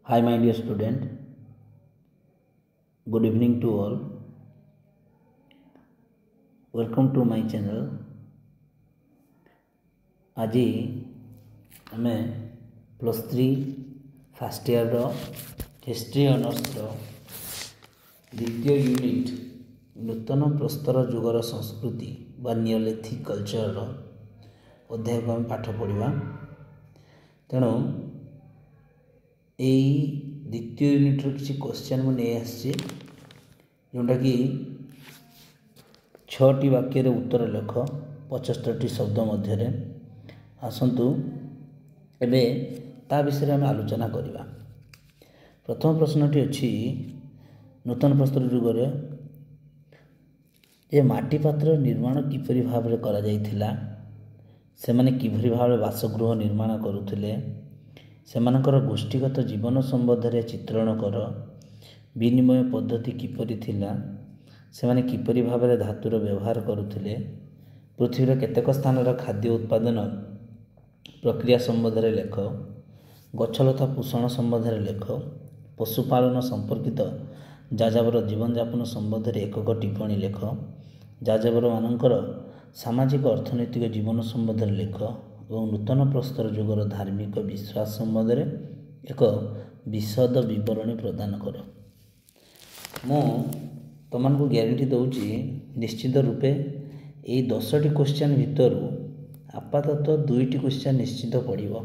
Hi, my dear student. Good evening to all. Welcome to my channel. आज आम +3 first year history honours द्वितीय unit नूतन प्रस्तर जुगर संस्कृति बा Neolithic culture अध्याय को आम पाठ पढ़ा। तेणु यही द्वितीय यूनिट्र किसी क्वेश्चन मुझे जोटा कि 6टी वाक्य उत्तर लेख 75टी शब्द मध्य आसतु एबे ता विषय आम आलोचना करवा। प्रथम प्रश्नटी अच्छी नूतन प्रस्तर जुगर ये माटी पात्र निर्माण किपरि भाव में करा जाइथिला, सेमाने किपरि भाव में बासगृह निर्माण करुथिले, सेमानकर गोष्ठीगत जीवन संबंध में चित्रण कर, विनिमय पद्धति किपरि थिला, सेमाने किपरि भाव में धातुर व्यवहार करुथिले, पृथ्वीर केतेक स्थान खाद्य उत्पादन प्रक्रिया संबंध में लेख, गछलता पोषण संबंध में लेख, पशुपालन संपर्कित जाजावर जीवन यापन संबंध में एकक टिप्पणी लेख, जाजावर मानकर सामाजिक अर्थनैतिक जीवन संबंध में लेख और नूतन प्रस्तर जुगर धार्मिक विश्वास संबंध में एक विशद विवरणी प्रदान कर। मु तुमको ग्यारंटी दूची निश्चित रूपे यही 10टी क्वेश्चन भितर आपाततः 2टी क्वेश्चन निश्चित पड़ो।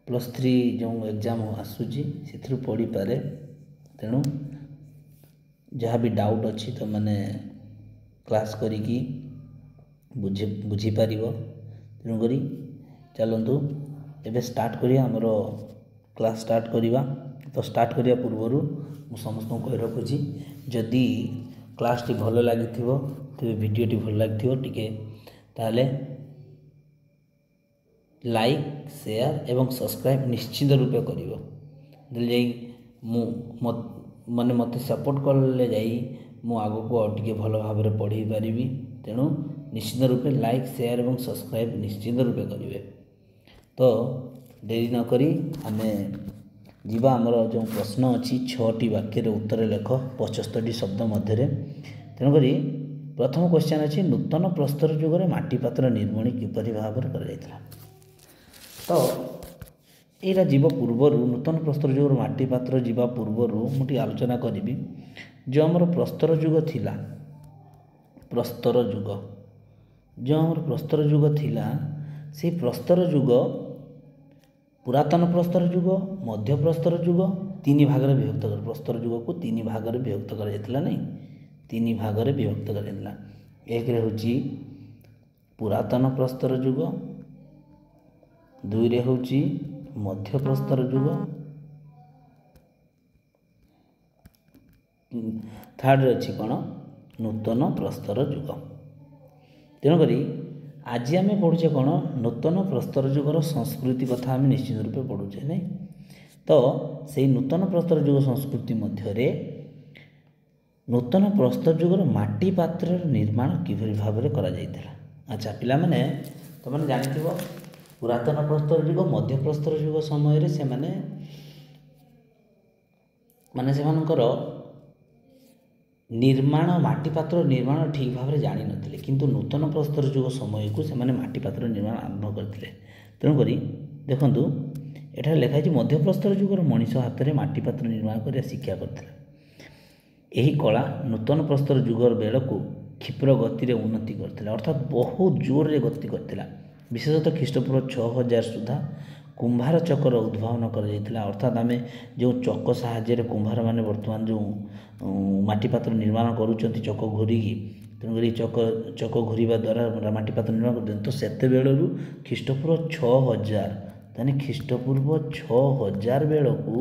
+3 जो एग्जाम आसूची से पढ़ी पारे। तेणु जहाँ भी डाउट अच्छी तो मैंने क्लास करी बुझीपर। तेणुक चलतु एबे स्टार्ट करिया हमर क्लास स्टार्ट करिवा। तो स्टार्ट करिया पूर्वर मु समस्त कहि रखुची जदि क्लास टी भल लगी तो वीडियो टी भल लगी टिके ताले लाइक शेयर एवं सब्सक्राइब निश्चित रूपे करिवो। दिल माने मत सपोर्ट कले जाई मु आगो को टिके भल भाव में पढ़ी पारिबी। तेणु निश्चित रूपे लाइक शेयर एवं सब्सक्राइब निश्चित रूपे करिवे। तो देरी न करी आमे जीवा आमर जो प्रश्न अच्छी 6टी वाक्य उत्तर लेख 75टी शब्द मध्य। तेणुक प्रथम क्वेश्चन अच्छी नूतन प्रस्तर जुगर माटी पात्र निर्माण किपरि भाव में कर। तो यहाँ जीव पूर्वर नूतन प्रस्तर जुगर माटी पात्र जीवा पूर्वर मुझे आलोचना करी जो आमर प्रस्तर जुग थिला, प्रस्तर जुग जो आमर प्रस्तर जुग थिला से प्रस्तर जुग पुरातन प्रस्तर जुग मध्य प्रस्तर जुग 3 भाग में विभक्त कर। प्रस्तर जुग को 3 भाग में विभक्त कर नहीं 3 भाग में विभक्त कर। एक हूँ पुरातन प्रस्तर जुग, 2 रे हूँ मध्य प्रस्तर जुग, 3rd अच्छी कौन नूतन प्रस्तर जुग। तेणुक आज आम पढ़ुचे कौन नूतन प्रस्तर जुगर संस्कृति कथा आम निश्चित रूपे पढ़ुचे नहीं। तो से नूतन प्रस्तर जुग संस्कृति मध्य नूतन प्रस्तर जुगर माटी पात्र निर्माण किभली भाव में करा जाइथिला। अच्छा पिला माने तुमने जानिथिबो पुरातन प्रस्तर जुग मध्य प्रस्तर जुग समय से माने सेमानकर निर्माण माटी पात्र निर्माण ठीक भाव में जानी नथिले, किंतु नूतन प्रस्तर जुग समय को सेमाने माटी पात्र निर्माण आरंभ करथिले। तेणुक देखंतु एठार लिखाई मध्य प्रस्तर जुगर मनीष हाथ में माटी पात्र निर्माण कर शिक्षा करथिला। यही कला नूतन प्रस्तर जुगर बेल को क्षिप्र गति में उन्नति करथिला, अर्थात बहुत जोर से गति करथिला। विशेषतः ख्रीष्टपूर्व 6000 सुधा कुंभार चकर उद्भावन कर। अर्थात आम जो चक साहाय्य कुंभार मैंने बर्तमान जो माटी पात्र निर्माण करुँच चक घूरिकी। तेणुक चक घूरवा द्वारा माटी पात्र निर्माण कर। तो सेते बेलू ख्रीष्टपूर्व 6000 ताने ख्रीष्टपूर्व 6000 बेल को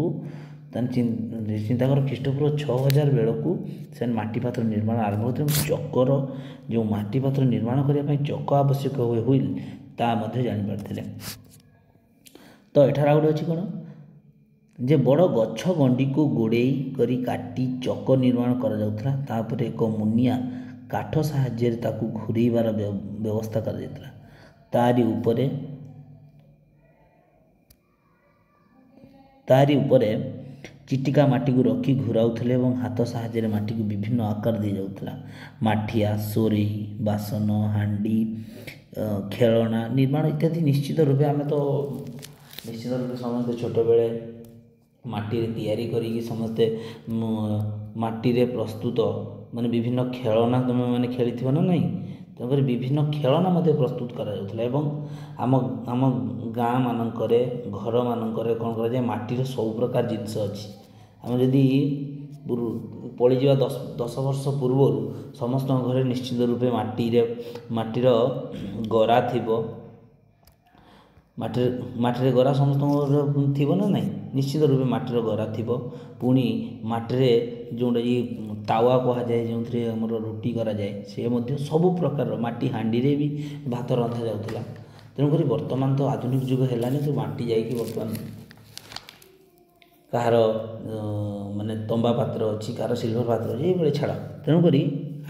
चिंता कर ख्रीष्टपूर्व 6000 बेल को से माटी पात्र निर्माण आरंभ होते। चकर जो माटी पात्र निर्माण करने चक आवश्यक हुई ता जापारे। तो एठार गोटे अच्छी कौन जे बड़ गछ गंडी को गोड़े करी काटी चक निर्माण कर एक मुनिया काठ साहाय्य ताकू घूरेबार व्यवस्था कर तारी उपरे तारी उपरे चिटिका माटी को रखी घुराउथिले एवं हाथ साहाय्य माटी को विभिन्न आकार दी जाउथला। माठिया, सोरी, बासन, हांडी, खेलना निर्माण इत्यादि निश्चित रूपे आम तो निश्चित रूपे समस्ते छोट बेले माटी तैयारी करी समस्ते माटी रे प्रस्तुत माने विभिन्न खेलना तुम मैंने खेली ना नहीं तेणुक विभिन्न खेलना प्रस्तुत करा एवं आम आम गाँ मानक घर मानक कौन कर माटीर सब प्रकार जिनस अच्छी आम जदि पड़ीजा 10 वर्ष पूर्व समस्त घरे निश्चित रूपे माटीर गरा थी माटी गरा समस्त थी ना नहीं निश्चित रूपे माटीर गरा थी पुणी माटी जोटा कि तावा कह जाए जो आमर रुटी कराए सी सबु प्रकार माटी हांडी रे भी भात रंधा जाऊला। तेणुक बर्तमान तो आधुनिक जुग है तो माटी जाकि बर्तमान कहार माने तंबा पात्र अच्छी कहार सिल्वर पात्र अच्छी ये छाड़। तेणुक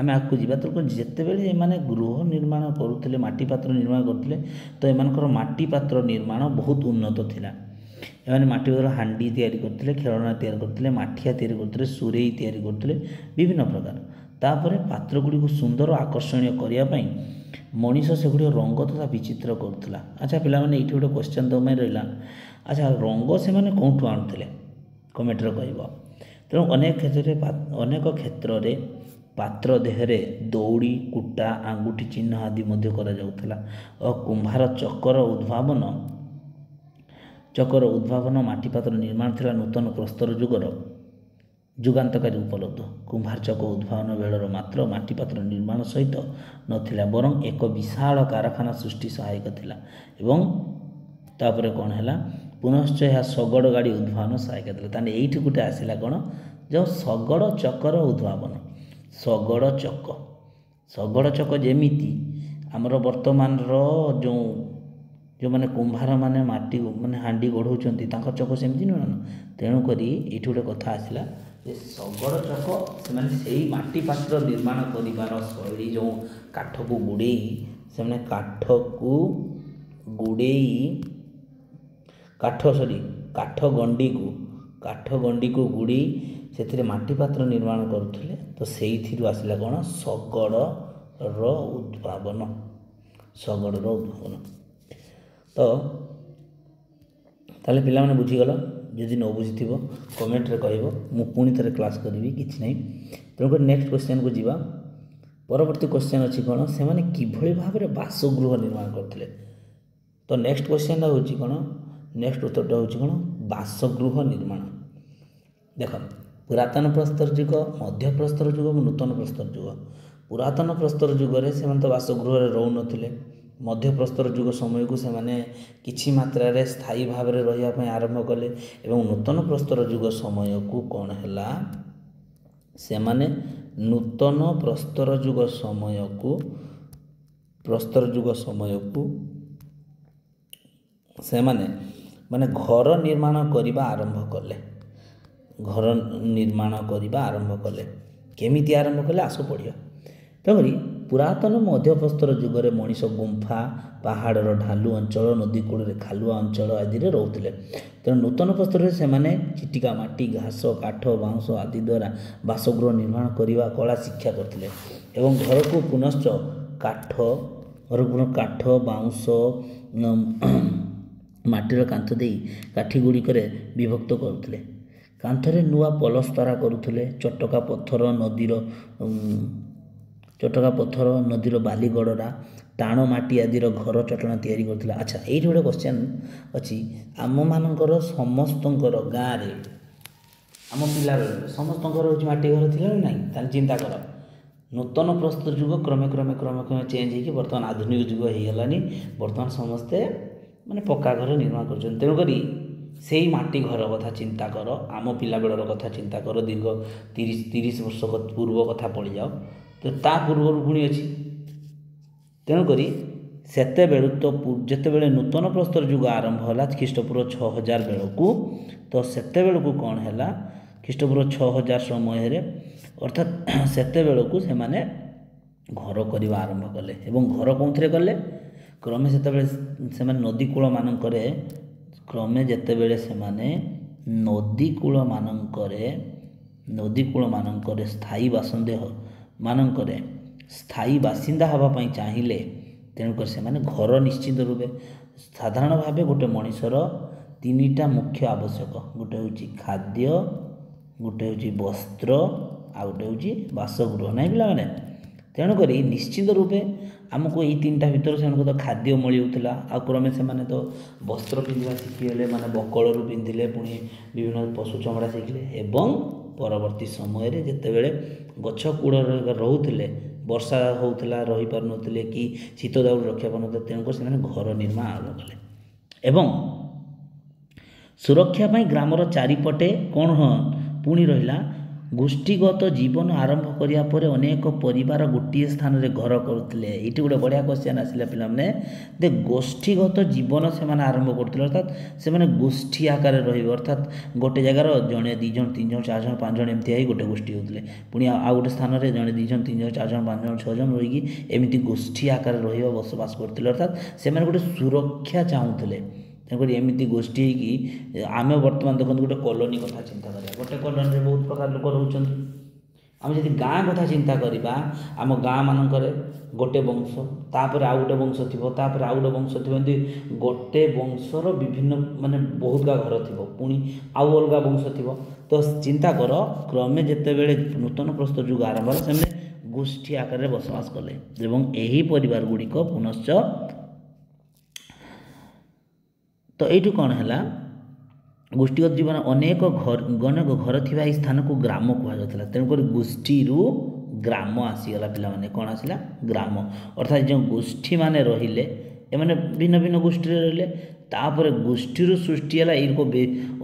आम आगे जावा तो जितेबले एमाने गृह निर्माण करुले माटी पात्र निर्माण करते तो एमानकर माटी पात्र निर्माण बहुत उन्नत थिला। एमाने माटी पात्र हांडी तैयारी करते खेलना तैयारी करते माठिया तैयारी करते सुरेई तैयारी करते विभिन्न प्रकार तापर पात्र गुड़ी को सुंदर आकर्षणीय करने मनीष से गुड़ रंग तथा विचित्र करुला। अच्छा पिला माने ये गोटे क्वेश्चन तुम रहा अच्छा रंग से मैंने कौटू आणुले कमेंट्रे कह तेणु अनेक क्षेत्र में पात्र देहरे दौड़ी कुटा आंगुठी चिन्ह आदि और कुंभार चकर उद्भावन माटी पात्र निर्माण थिला नूतन प्रस्तर जुगर जुगान्तकारी उपलब्ध। कुंभार चक उद्भावन बेलर मात्र माटी पात्र निर्माण सहित नथिला बरं एक विशाल कारखाना सृष्टि सहायक थिला एवं तापर कौन है पुनश्च यह शगड़ गाड़ी उद्भावन सहायक थिला। ताने एइठी गुटे आसिला कौन जो शगड़ चकर उद्भावन शगड़ चक जेमिति आमर वर्तमान जो जो मैंने कुंभार माने माटी माने हांडी गढ़ाऊँच चक सेमती नुह ना तेणुक ये गोटे कथा आसला शगड़ चक से माटी पात्र निर्माण कर शैली जो काठ को गुड़े से काठ गंडी को गुड़ी से माटी पात्र निर्माण करुले तो से आसला कौन शगड़ उद्भावन तो ताले पिला माने बुझीगल जदि न बुझी कमेंट रे कहबो मु पुणी थे क्लास करी किसी ना तेणुक नेक्स्ट क्वेश्चन को जीवा। परवर्ती क्वेश्चन अच्छी कौन से मैंने किभली भाव में बासगृह निर्माण करते तो नेक्स्ट क्वेश्चन हूँ कौन नेक्स्ट उत्तरटा हूँ कौन बासगृह निर्माण। देख पुरातन प्रस्तर जुग मध्य प्रस्तर जुग और नूतन प्रस्तर जुग पुरातन प्रस्तर जुगरे से तो बासगृह रोउ नथिले मध्य प्रस्तर जुग समय को से किछि मात्रा रे स्थायी भाव में रही आरंभ कले एवं नूतन प्रस्तर जुग समय को कौन है से नूतन प्रस्तर जुग समय को से माने घर निर्माण करने आरंभ कले केमिति आरंभ कले आस पढ़िया। तेणुक पुरातन मध्य प्रस्तर जुगरे मनीष गुंफा पहाड़र ढालू अंचल नदी कूल खालुआ अंचल आदि रोते तेणु नूतन प्रस्तर से चिटिका माटी घास काठ बाउंश आदि द्वारा बासगृह निर्माण करने कला शिक्षा करते एवं घर को पुनश्च काठ बाउंश माटीर कांथ दे काठी गुड़िक विभक्त करुले कांथरे नुआ पलस्तरा करुले चटका पत्थर नदीर बालीगड़ा टाण माटी आदि घर चटना तैयारी करथिला। अच्छा ये गोटे क्वेश्चन अच्छी आम मानकर समस्त गाँव में आम पिला समस्त माटी घर थी ना ना चिंता कर नूतन प्रस्तर जुग क्रमे क्रमे क्रमे क्रमे चेंज हो बर्तमान आधुनिक जुग हो गलानी बर्तमान समस्ते माने पक्का घर निर्माण कर तेणुक से माटी घर कथा चिंता कर आम पिला बेलर कथा चिंता कर दीर्घ 30 वर्ष पूर्व कथा पड़ जाओ तो ता पूर्व पुणी अच्छी तेणुक सेते बेलू तो जिते बड़े नूतन प्रस्तर जुग आरंभ होला ख्रीष्टपूर्व 6000 बेलू तो सेते बेलू कौन है ख्रीष्टपूर्व 6000 समय अर्थात सेते बेलू से माने घर करने आरंभ कले एवं घर कौन कले क्रमे से नदी कूल मानक क्रमे जिते बड़े से ନଦୀକୂଳମାନଙ୍କରେ ସ୍ଥାୟୀ ବାସିନ୍ଦା ହେବା ପାଇଁ ଚାହିଁଲେ ତେଣୁକରି ସେମାନେ ଘର ନିଶ୍ଚିତ ରୂପେ ସାଧାରଣ ଭାବେ ଗୋଟେ ମଣିଷର ତିନିଟା ମୁଖ୍ୟ ଆବଶ୍ୟକ, ଗୋଟେ ହେଉଛି ଖାଦ୍ୟ, ଗୋଟେ ହେଉଛି ବସ୍ତ୍ର, ଆଉ ଗୋଟେ ହେଉଛି ବାସଗୃହ, ନାହିଁ ପିଲାମାନେ। ତେଣୁକରି ନିଶ୍ଚିତ ରୂପେ ଆମକୁ ଏଇ ତିନିଟା ଭିତରୁ ସେମାନଙ୍କୁ ତ ଖାଦ୍ୟ ମିଳିଯାଉଥିଲା, ଆଉ କ୍ରମେ ସେମାନେ ତ ବସ୍ତ୍ର ପିନ୍ଧିବା ଶିଖିଗଲେ, ମାନେ ବକଳରୁ ପିନ୍ଧିଲେ, ପୁଣି ବିଭିନ୍ନ ପଶୁ ଚମଡ଼ା ଶିଖିଲେ, ଏବଂ ପରବର୍ତ୍ତୀ ସମୟରେ ଯେତେବେଳେ ଗଛ କୂଳରେ ରହୁଥିଲେ, ବର୍ଷା ହେଉଥିଲା ରହିପାରୁନଥିଲେ କି ଶୀତ ଦାଉରୁ ରକ୍ଷା ପାରୁନଥିଲେ, ତେଣୁକରି ସେମାନେ ଘର ନିର୍ମାଣ ଆରମ୍ଭ କଲେ। ଏବଂ ସୁରକ୍ଷା ପାଇଁ ଗ୍ରାମର ଚାରିପଟେ କ'ଣ ପୁଣି ରହିଲା, ଗୋଷ୍ଠୀଗତ ଜୀବନ ଆରମ୍ଭ କରିବା ପରେ ଅନେକ ପରିବାର ଗୋଟିଏ ସ୍ଥାନରେ ଘର କରୁଥିଲେ। ଏଇଠି ଗୋଟେ ବଢ଼ିଆ କ୍ୱେଶ୍ଚନ୍ ଆସିଲା ପିଲାମାନେ, ଗୋଷ୍ଠୀଗତ ଜୀବନ ସେମାନେ ଆରମ୍ଭ କରୁଥିଲେ, ଅର୍ଥାତ୍ ସେମାନେ ଗୋଷ୍ଠୀ ଆକାରରେ ରହିବେ, ଅର୍ଥାତ୍ ଗୋଟେ ଜାଗାର ଜଣେ 2 ଜଣ 3 ଜଣ 4 ଜଣ 5 ଜଣ ଏମିତି ହେଇ ଗୋଟେ ଗୋଷ୍ଠୀ ହେଉଥିଲେ, ପୁଣି ଆଉ ଗୋଟେ ସ୍ଥାନରେ ଜଣେ 2 ଜଣ 3 ଜଣ 4 ଜଣ 5 ଜଣ 6 ଜଣ ରହିକି ଏମିତି ଗୋଷ୍ଠୀ ଆକାରରେ ରହିବା ବସବାସ କରୁଥିଲେ, ଅର୍ଥାତ୍ ସେମାନେ ଗୋଟେ ସୁରକ୍ଷା ଚାହୁଁଥିଲେ। ତେଣୁକରି ଏମିତି ଗୋଷ୍ଠୀ ହେଇକି ଆମେ ବର୍ତ୍ତମାନ ଦେଖନ୍ତୁ ଗୋଟେ କଲୋନୀ କଥା ଚିନ୍ତା କରିବା, ଗୋଟେ କଲୋନୀରେ ବହୁତ ପ୍ରକାର ଲୋକ ରହୁଛନ୍ତି। ଆମେ ଯଦି ଗାଁ କଥା ଚିନ୍ତା କରିବା, ଆମ ଗାଁ ମାନଙ୍କରେ ଗୋଟେ ବଂଶ, ତାପରେ ଆଉ ଗୋଟେ ବଂଶ ଥିବ, ତାପରେ ଆଉ ଗୋଟେ ବଂଶ ଥିବ, ଏମିତି ଗୋଟେ ବଂଶର ବିଭିନ୍ନ ମାନେ ବହୁତ ଘର ଥିବ, ପୁଣି ଆଉ ଅଲଗା ବଂଶ ଥିବ। ତ ଚିନ୍ତା କର, କ୍ରମେ ଯେତେବେଳେ ନୂତନ ପ୍ରସ୍ତର ଯୁଗ ଆରମ୍ଭ ହେଲା, ସେମାନେ ଗୋଷ୍ଠୀ ଆକାରରେ ବସବାସ କଲେ ଏବଂ ଏହି ପରିବାର ଗୁଡ଼ିକ ପୁନଶ୍ଚ ତ ଏଇଠୁ କ'ଣ ହେଲା, ଗୋଷ୍ଠୀଗତ ଜୀବନ ଅନେକ ଘର ଥିବା ଏହି ସ୍ଥାନକୁ ଗ୍ରାମ କୁହାଯାଉଥିଲା। ତେଣୁକରି ଗୋଷ୍ଠୀରୁ ଗ୍ରାମ ଆସିଗଲା ପିଲାମାନେ, କ'ଣ ଆସିଲା, ଗ୍ରାମ। ଅର୍ଥାତ୍ ଯେଉଁ ଗୋଷ୍ଠୀମାନେ ରହିଲେ, ଏମାନେ ଭିନ୍ନ ଭିନ୍ନ ଗୋଷ୍ଠୀରେ ରହିଲେ, ତାପରେ ଗୋଷ୍ଠୀରୁ ସୃଷ୍ଟି ହେଲା ଏଇରକ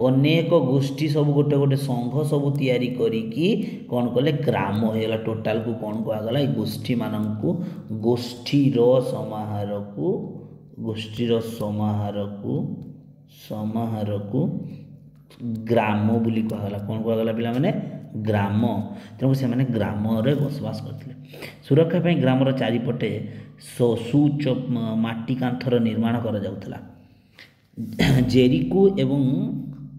ଅନେକ ଗୋଷ୍ଠୀ ସବୁ ଗୋଟେ ଗୋଟେ ସଂଘ ସବୁ ତିଆରି କରିକି କ'ଣ କଲେ, ଗ୍ରାମ ହେଇଗଲା। ଟୋଟାଲକୁ କ'ଣ କୁହାଗଲା, ଏଇ ଗୋଷ୍ଠୀମାନଙ୍କୁ ଗୋଷ୍ଠୀର ସମାହାରକୁ ଗ୍ରାମ ବୋଲି କୁହାଗଲା। କ'ଣ କୁହାଗଲା ପିଲାମାନେ, ଗ୍ରାମ। ତେଣୁ ସେମାନେ ଗ୍ରାମରେ ବସବାସ କରିଥିଲେ। ସୁରକ୍ଷା ପାଇଁ ଗ୍ରାମର ଚାରିପଟେ ମାଟି କାନ୍ଥର ନିର୍ମାଣ କରାଯାଉଥିଲା। ଜେରିକୋ ଏବଂ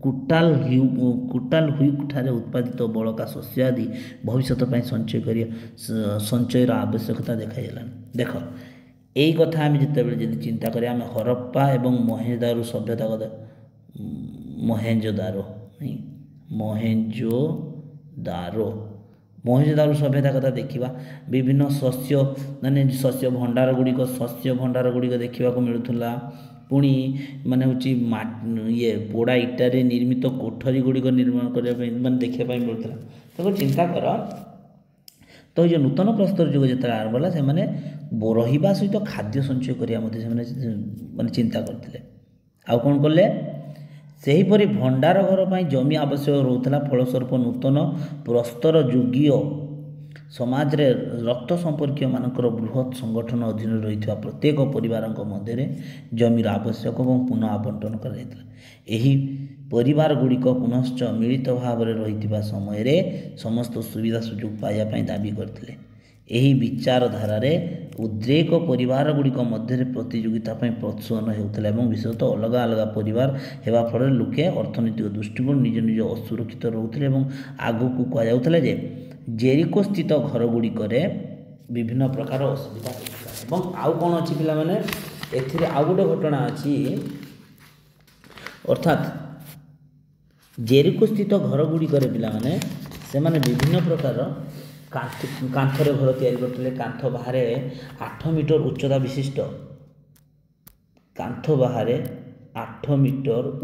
କୁଟାଲ ହୁଇକ୍ ଠାରେ ଉତ୍ପାଦିତ ବଳକା ଶସ୍ୟ ଆଦି ଭବିଷ୍ୟତ ପାଇଁ ସଞ୍ଚୟର ଆବଶ୍ୟକତା ଦେଖାଇଗଲାଣି। ଦେଖ, ଏଇ କଥା ଆମେ ଯେତେବେଳେ ଯଦି ଚିନ୍ତା କରିବା, ଆମେ ହରପ୍ପା ଏବଂ ମହେଞ୍ଜୋଦାରୋ ସଭ୍ୟତା କଥା ଦେଖିବା, ବିଭିନ୍ନ ଶସ୍ୟ ଭଣ୍ଡାର ଗୁଡ଼ିକ ଦେଖିବାକୁ ମିଳୁଥିଲା। ପୁଣି ମାନେ ହେଉଛି ପୋଡ଼ା ଇଟାରେ ନିର୍ମିତ କୋଠରୀ ଗୁଡ଼ିକ ନିର୍ମାଣ କରିବା ପାଇଁ ମାନେ ଦେଖିବା ପାଇଁ ମିଳୁଥିଲା। ତେଣୁ ଚିନ୍ତା କର, ତ ଏଇ ଯେଉଁ ନୂତନ ପ୍ରସ୍ତର ଯୁଗ ଯେତେବେଳେ ଆରମ୍ଭ ହେଲା, ସେମାନେ ରହିବା ସହିତ ଖାଦ୍ୟ ସଞ୍ଚୟ କରିବା ମଧ୍ୟ ସେମାନେ ମାନେ ଚିନ୍ତା କରିଥିଲେ। ଆଉ କ'ଣ କଲେ, ସେହିପରି ଭଣ୍ଡାର ଘର ପାଇଁ ଜମି ଆବଶ୍ୟକ ରହୁଥିଲା। ଫଳସ୍ୱରୂପ ନୂତନ ପ୍ରସ୍ତର ଯୁଗୀୟ ସମାଜରେ ରକ୍ତ ସମ୍ପର୍କୀୟମାନଙ୍କର ବୃହତ୍ ସଂଗଠନ ଅଧୀନରେ ରହିଥିବା ପ୍ରତ୍ୟେକ ପରିବାରଙ୍କ ମଧ୍ୟରେ ଜମିର ଆବଶ୍ୟକ ଏବଂ ପୁନଃ ଆବଣ୍ଟନ କରାଯାଇଥିଲା। ଏହି ପରିବାର ଗୁଡ଼ିକ ପୁନଶ୍ଚ ମିଳିତ ଭାବରେ ରହିଥିବା ସମୟରେ ସମସ୍ତ ସୁବିଧା ସୁଯୋଗ ପାଇବା ପାଇଁ ଦାବି କରିଥିଲେ। ଏହି ବିଚାରଧାରାରେ ଉଦ୍ରେକ ପରିବାର ଗୁଡ଼ିକ ମଧ୍ୟରେ ପ୍ରତିଯୋଗିତା ପାଇଁ ପ୍ରୋତ୍ସାହନ ହେଉଥିଲା ଏବଂ ବିଶେଷତଃ ଅଲଗା ଅଲଗା ପରିବାର ହେବା ଫଳରେ ଲୋକେ ଅର୍ଥନୈତିକ ଦୃଷ୍ଟିକୋଣରୁ ନିଜ ଅସୁରକ୍ଷିତ ରହୁଥିଲେ ଏବଂ ଆଗକୁ କୁହାଯାଉଥିଲା ଯେ ଜେରିକୋ ସ୍ଥିତ ଘର ଗୁଡ଼ିକରେ ବିଭିନ୍ନ ପ୍ରକାର ଅସୁବିଧା ହେଉଥିଲା। ଏବଂ ଆଉ କ'ଣ ଅଛି ପିଲାମାନେ, ଏଥିରେ ଆଉ ଗୋଟେ ଘଟଣା ଅଛି, ଅର୍ଥାତ୍ ଜେରିକୋ ସ୍ଥିତ ଘର ଗୁଡ଼ିକରେ ପିଲାମାନେ ସେମାନେ ବିଭିନ୍ନ ପ୍ରକାର କାନ୍ଥରେ ଘର ତିଆରି କରୁଥିଲେ। କାନ୍ଥ ବାହାରେ 8 ମିଟର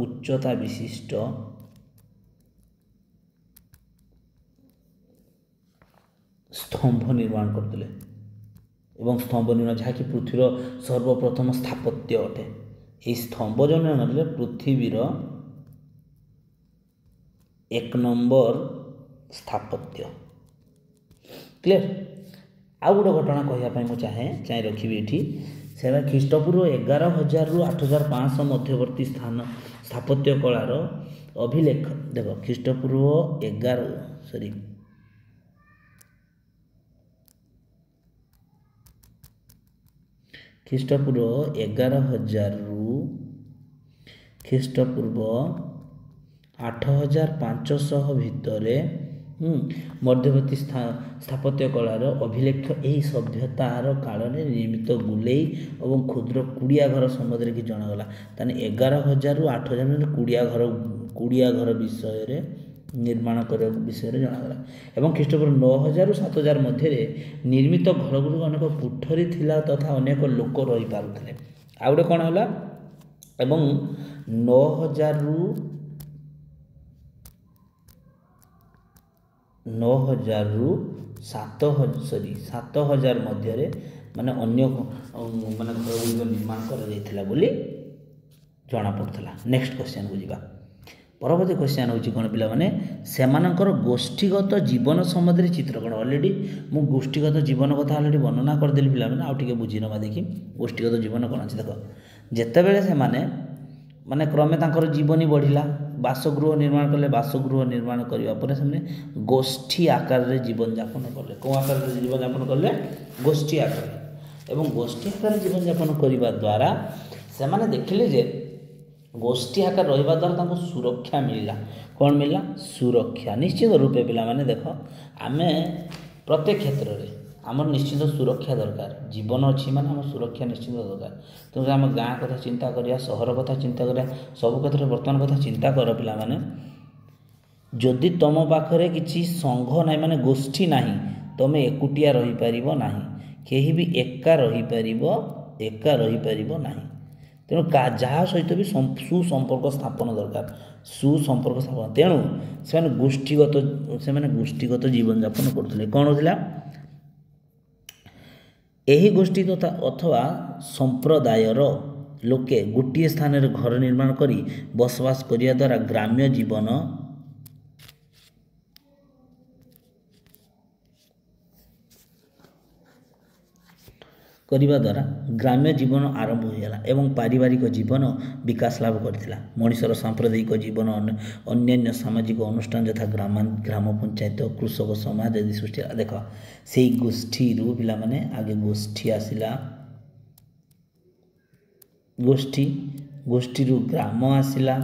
ଉଚ୍ଚତା ବିଶିଷ୍ଟ ସ୍ତମ୍ଭ ନିର୍ମାଣ କରୁଥିଲେ ଏବଂ ସ୍ତମ୍ଭ ନିର୍ମାଣ ଯାହାକି ପୃଥିବୀର ସର୍ବପ୍ରଥମ ସ୍ଥାପତ୍ୟ ଅଟେ। ଏହି ସ୍ତମ୍ଭ ଯେଉଁ ନିର୍ମାଣ କଲେ ପୃଥିବୀର 1 ନମ୍ବର ସ୍ଥାପତ୍ୟ। କ୍ଲିୟର। ଆଉ ଗୋଟେ ଘଟଣା କହିବା ପାଇଁ ମୁଁ ଚାହିଁ ରଖିବି ଏଠି, ସେଟା ଖ୍ରୀଷ୍ଟପୂର୍ବ 11,000ରୁ 8,500 ମଧ୍ୟବର୍ତ୍ତୀ ସ୍ଥାପତ୍ୟ କଳାର ଅଭିଲେଖ। ଦେଖ, ଖ୍ରୀଷ୍ଟପୂର୍ବ 11,000ରୁ ଖ୍ରୀଷ୍ଟପୂର୍ବ 8500 ଭିତରେ ମଧ୍ୟବର୍ତ୍ତୀ ସ୍ଥାପତ୍ୟ କଳାର ଅଭିଲେଖ ଏହି ସଭ୍ୟତାର କାଳରେ ନିର୍ମିତ ଗୁଲେଇ ଏବଂ କ୍ଷୁଦ୍ର କୁଡ଼ିଆ ଘର ସମ୍ବନ୍ଧରେ କିଛି ଜଣାଗଲା। ତାହେଲେ 11,000ରୁ 8,000 କୁଡ଼ିଆ ଘର ବିଷୟରେ ନିର୍ମାଣ କରିବା ବିଷୟରେ ଜଣାଗଲା। ଏବଂ ଖ୍ରୀଷ୍ଟପୂର୍ବ 9,000ରୁ 7,000 ମଧ୍ୟରେ ନିର୍ମିତ ଘରଗୁଡ଼ିକ ଅନେକ କୋଠରୀ ଥିଲା ତଥା ଅନେକ ଲୋକ ରହିପାରୁଥିଲେ। ଆଉ ଗୋଟେ କ'ଣ ହେଲା, ଏବଂ 9,000ରୁ 7,000 ମଧ୍ୟରେ ମାନେ ଅନ୍ୟ ମାନେ ଘରଗୁଡ଼ିକ ନିର୍ମାଣ କରାଯାଇଥିଲା ବୋଲି ଜଣାପଡ଼ୁଥିଲା। ନେକ୍ସଟ କ୍ୱେଶ୍ଚନକୁ ଯିବା। ପରବର୍ତ୍ତୀ କ୍ୱେଶ୍ଚନ ହେଉଛି କ'ଣ ପିଲାମାନେ, ସେମାନଙ୍କର ଗୋଷ୍ଠୀଗତ ଜୀବନ ସମ୍ବନ୍ଧରେ ଚିତ୍ର କ'ଣ। ଅଲରେଡ଼ି ମୁଁ ଗୋଷ୍ଠୀଗତ ଜୀବନ କଥା ଅଲରେଡ଼ି ବର୍ଣ୍ଣନା କରିଦେଲି ପିଲାମାନେ, ଆଉ ଟିକେ ବୁଝିନେବା ଦେଖି ଗୋଷ୍ଠୀଗତ ଜୀବନ କ'ଣ ଅଛି। ଦେଖ, ଯେତେବେଳେ ସେମାନେ ମାନେ କ୍ରମେ ତାଙ୍କର ଜୀବନୀ ବଢ଼ିଲା, ବାସଗୃହ ନିର୍ମାଣ କଲେ, ବାସଗୃହ ନିର୍ମାଣ କରିବା ପରେ ସେମାନେ ଗୋଷ୍ଠୀ ଆକାରରେ ଜୀବନଯାପନ କଲେ। କେଉଁ ଆକାରରେ ଜୀବନଯାପନ କଲେ? ଗୋଷ୍ଠୀ ଆକାରରେ। ଏବଂ ଗୋଷ୍ଠୀ ଆକାରରେ ଜୀବନଯାପନ କରିବା ଦ୍ୱାରା ସେମାନେ ଦେଖିଲେ ଯେ ଗୋଷ୍ଠୀ ଆକାର ରହିବା ଦ୍ୱାରା ତାଙ୍କୁ ସୁରକ୍ଷା ମିଳିଲା। କ'ଣ ମିଳିଲା? ସୁରକ୍ଷା। ନିଶ୍ଚିତ ରୂପେ ପିଲାମାନେ ଦେଖ, ଆମେ ପ୍ରତ୍ୟେକ କ୍ଷେତ୍ରରେ ଆମର ନିଶ୍ଚିତ ସୁରକ୍ଷା ଦରକାର। ଜୀବନ ଅଛି ମାନେ ଆମ ସୁରକ୍ଷା ନିଶ୍ଚିତ ଦରକାର। ତେଣୁ ଆମ ଗାଁ କଥା ଚିନ୍ତା କରିବା, ସହର କଥା ଚିନ୍ତା କରିବା, ସବୁ କ୍ଷେତ୍ରରେ ବର୍ତ୍ତମାନ କଥା ଚିନ୍ତା କର ପିଲାମାନେ। ଯଦି ତୁମ ପାଖରେ କିଛି ସଂଘ ନାହିଁ ମାନେ ଗୋଷ୍ଠୀ ନାହିଁ, ତୁମେ ଏକୁଟିଆ ରହିପାରିବ ନାହିଁ। କେହି ବି ଏକା ରହିପାରିବ ନାହିଁ। ତେଣୁ ଯାହା ସହିତ ବି ସୁସମ୍ପର୍କ ସ୍ଥାପନ ଦରକାର, ସୁସମ୍ପର୍କ ସ୍ଥାପନ। ତେଣୁ ସେମାନେ ଗୋଷ୍ଠୀଗତ ଜୀବନଯାପନ କରୁଥିଲେ। କ'ଣ ହେଉଥିଲା? ଏହି ଗୋଷ୍ଠୀ ଅଥବା ସମ୍ପ୍ରଦାୟର ଲୋକେ ଗୋଟିଏ ସ୍ଥାନରେ ଘର ନିର୍ମାଣ କରି ବସବାସ କରିବା ଦ୍ୱାରା ଗ୍ରାମ୍ୟ ଜୀବନ ଆରମ୍ଭ ହୋଇଗଲା ଏବଂ ପାରିବାରିକ ଜୀବନ ବିକାଶ ଲାଭ କରିଥିଲା। ମଣିଷର ସାମ୍ପ୍ରଦାୟିକ ଜୀବନ ଅନ୍ୟାନ୍ୟ ସାମାଜିକ ଅନୁଷ୍ଠାନ ଯଥା ଗ୍ରାମ ପଞ୍ଚାୟତ, କୃଷକ ସମାଜ ଆଦି ସୃଷ୍ଟି ହେଲା। ଦେଖ, ସେଇ ଗୋଷ୍ଠୀରୁ ପିଲାମାନେ ଆଗେ ଗୋଷ୍ଠୀ ଆସିଲା, ଗୋଷ୍ଠୀରୁ ଗ୍ରାମ ଆସିଲା,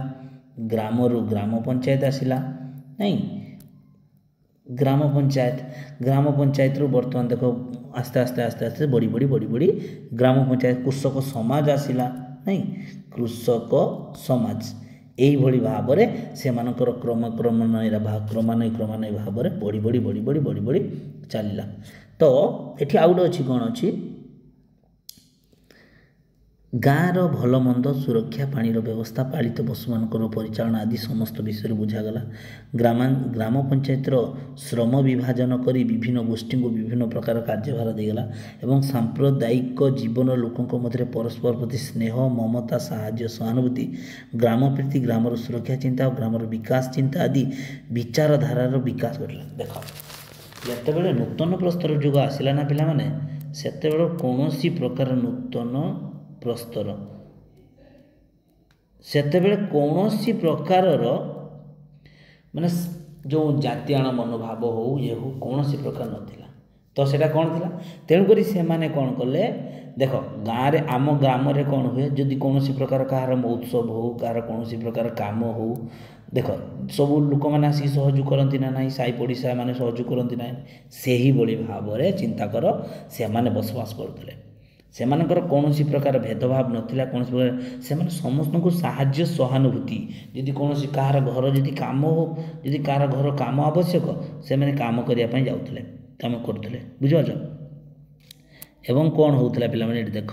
ଗ୍ରାମରୁ ଗ୍ରାମ ପଞ୍ଚାୟତ ଆସିଲା, ନାଇଁ ଗ୍ରାମ ପଞ୍ଚାୟତରୁ ବର୍ତ୍ତମାନ ଦେଖ ଆସ୍ତେ ଆସ୍ତେ ବଢ଼ି ଗ୍ରାମ ପଞ୍ଚାୟତ, କୃଷକ ସମାଜ ଆସିଲା, ନାଇଁ କୃଷକ ସମାଜ। ଏଇଭଳି ଭାବରେ ସେମାନଙ୍କର କ୍ରମାନ୍ୱୟ ଭାବରେ ବଢ଼ି ଚାଲିଲା। ତ ଏଠି ଆଉ ଗୋଟେ ଅଛି, କ'ଣ ଅଛି? ଗାଁର ଭଲ ମନ୍ଦ, ସୁରକ୍ଷା, ପାଣିର ବ୍ୟବସ୍ଥା, ପାଳିତ ପଶୁମାନଙ୍କର ପରିଚାଳନା ଆଦି ସମସ୍ତ ବିଷୟରେ ବୁଝାଗଲା। ଗ୍ରାମ ପଞ୍ଚାୟତର ଶ୍ରମ ବିଭାଜନ କରି ବିଭିନ୍ନ ଗୋଷ୍ଠୀଙ୍କୁ ବିଭିନ୍ନ ପ୍ରକାର କାର୍ଯ୍ୟଭାର ଦେଇଗଲା ଏବଂ ସାମ୍ପ୍ରଦାୟିକ ଜୀବନ ଲୋକଙ୍କ ମଧ୍ୟରେ ପରସ୍ପର ପ୍ରତି ସ୍ନେହ, ମମତା, ସାହାଯ୍ୟ, ସହାନୁଭୂତି, ଗ୍ରାମ ପ୍ରୀତି, ଗ୍ରାମର ସୁରକ୍ଷା ଚିନ୍ତା ଓ ଗ୍ରାମର ବିକାଶ ଚିନ୍ତା ଆଦି ବିଚାରଧାରାର ବିକାଶ ଘଟିଲା। ଦେଖ, ଯେତେବେଳେ ନୂତନ ପ୍ରସ୍ତର ଯୁଗ ଆସିଲା ନା ପିଲାମାନେ, ସେତେବେଳେ କୌଣସି ପ୍ରକାର ମାନେ ଯେଉଁ ଜାତିଆଣ ମନୋଭାବ ହଉ କୌଣସି ପ୍ରକାର ନଥିଲା। ତ ସେଇଟା କ'ଣ ଥିଲା? ତେଣୁକରି ସେମାନେ କ'ଣ କଲେ? ଦେଖ, ଆମ ଗ୍ରାମରେ କ'ଣ ହୁଏ, ଯଦି କୌଣସି ପ୍ରକାର କାହାର ମହୋତ୍ସବ ହଉ, କାହାର କୌଣସି ପ୍ରକାର କାମ ହଉ, ଦେଖ ସବୁ ଲୋକମାନେ ଆସିକି ସହଯୋଗ କରନ୍ତି ନା ନାହିଁ? ସାହି ପଡ଼ିଶା ମାନେ ସହଯୋଗ କରନ୍ତି ନାହିଁ? ସେହିଭଳି ଭାବରେ ଚିନ୍ତା କର, ସେମାନେ ବସବାସ କରୁଥିଲେ। ସେମାନଙ୍କର କୌଣସି ପ୍ରକାର ଭେଦଭାବ ନଥିଲା। ସେମାନେ ସମସ୍ତଙ୍କୁ ସାହାଯ୍ୟ, ସହାନୁଭୂତି, ଯଦି କୌଣସି କାହାର ଘର କାମ ଆବଶ୍ୟକ, ସେମାନେ କାମ କରିବା ପାଇଁ ଯାଉଥିଲେ, କାମ କରୁଥିଲେ। ବୁଝିପାରୁଛ? ଏବଂ କ'ଣ ହେଉଥିଲା ପିଲାମାନେ, ଏଠି ଦେଖ,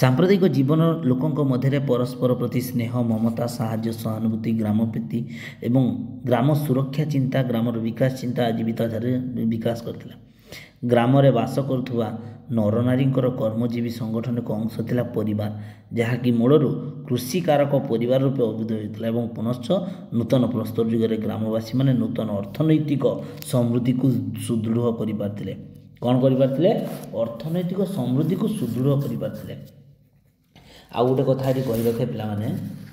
ସାମ୍ପ୍ରଦାୟିକ ଜୀବନ ଲୋକଙ୍କ ମଧ୍ୟରେ ପରସ୍ପର ପ୍ରତି ସ୍ନେହ, ମମତା, ସାହାଯ୍ୟ, ସହାନୁଭୂତି, ଗ୍ରାମ ପ୍ରୀତି ଏବଂ ଗ୍ରାମ ସୁରକ୍ଷା ଚିନ୍ତା, ଗ୍ରାମର ବିକାଶ ଚିନ୍ତା ଆଜି ବିଚାରଧାରାରେ ବିକାଶ କରିଥିଲା। ଗ୍ରାମରେ ବାସ କରୁଥିବା ନରନାରୀଙ୍କର କର୍ମଜୀବୀ ସଂଗଠନର ଅଂଶ ଥିଲା ପରିବାର, ଯାହାକି ମୂଳରୁ କୃଷିକାରକ ପରିବାର ରୂପେ ଅଭିହିତ ହୋଇଥିଲା ଏବଂ ପୁନଶ୍ଚ ନୂତନ ପ୍ରସ୍ତର ଯୁଗରେ ଗ୍ରାମବାସୀମାନେ ନୂତନ ଅର୍ଥନୈତିକ ସମୃଦ୍ଧିକୁ ସୁଦୃଢ଼ କରିପାରିଥିଲେ। କ'ଣ କରିପାରିଥିଲେ? ଅର୍ଥନୈତିକ ସମୃଦ୍ଧିକୁ ସୁଦୃଢ଼ କରିପାରିଥିଲେ। ଆଉ ଗୋଟେ କଥା ଏଠି କହି ରଖେ ପିଲାମାନେ,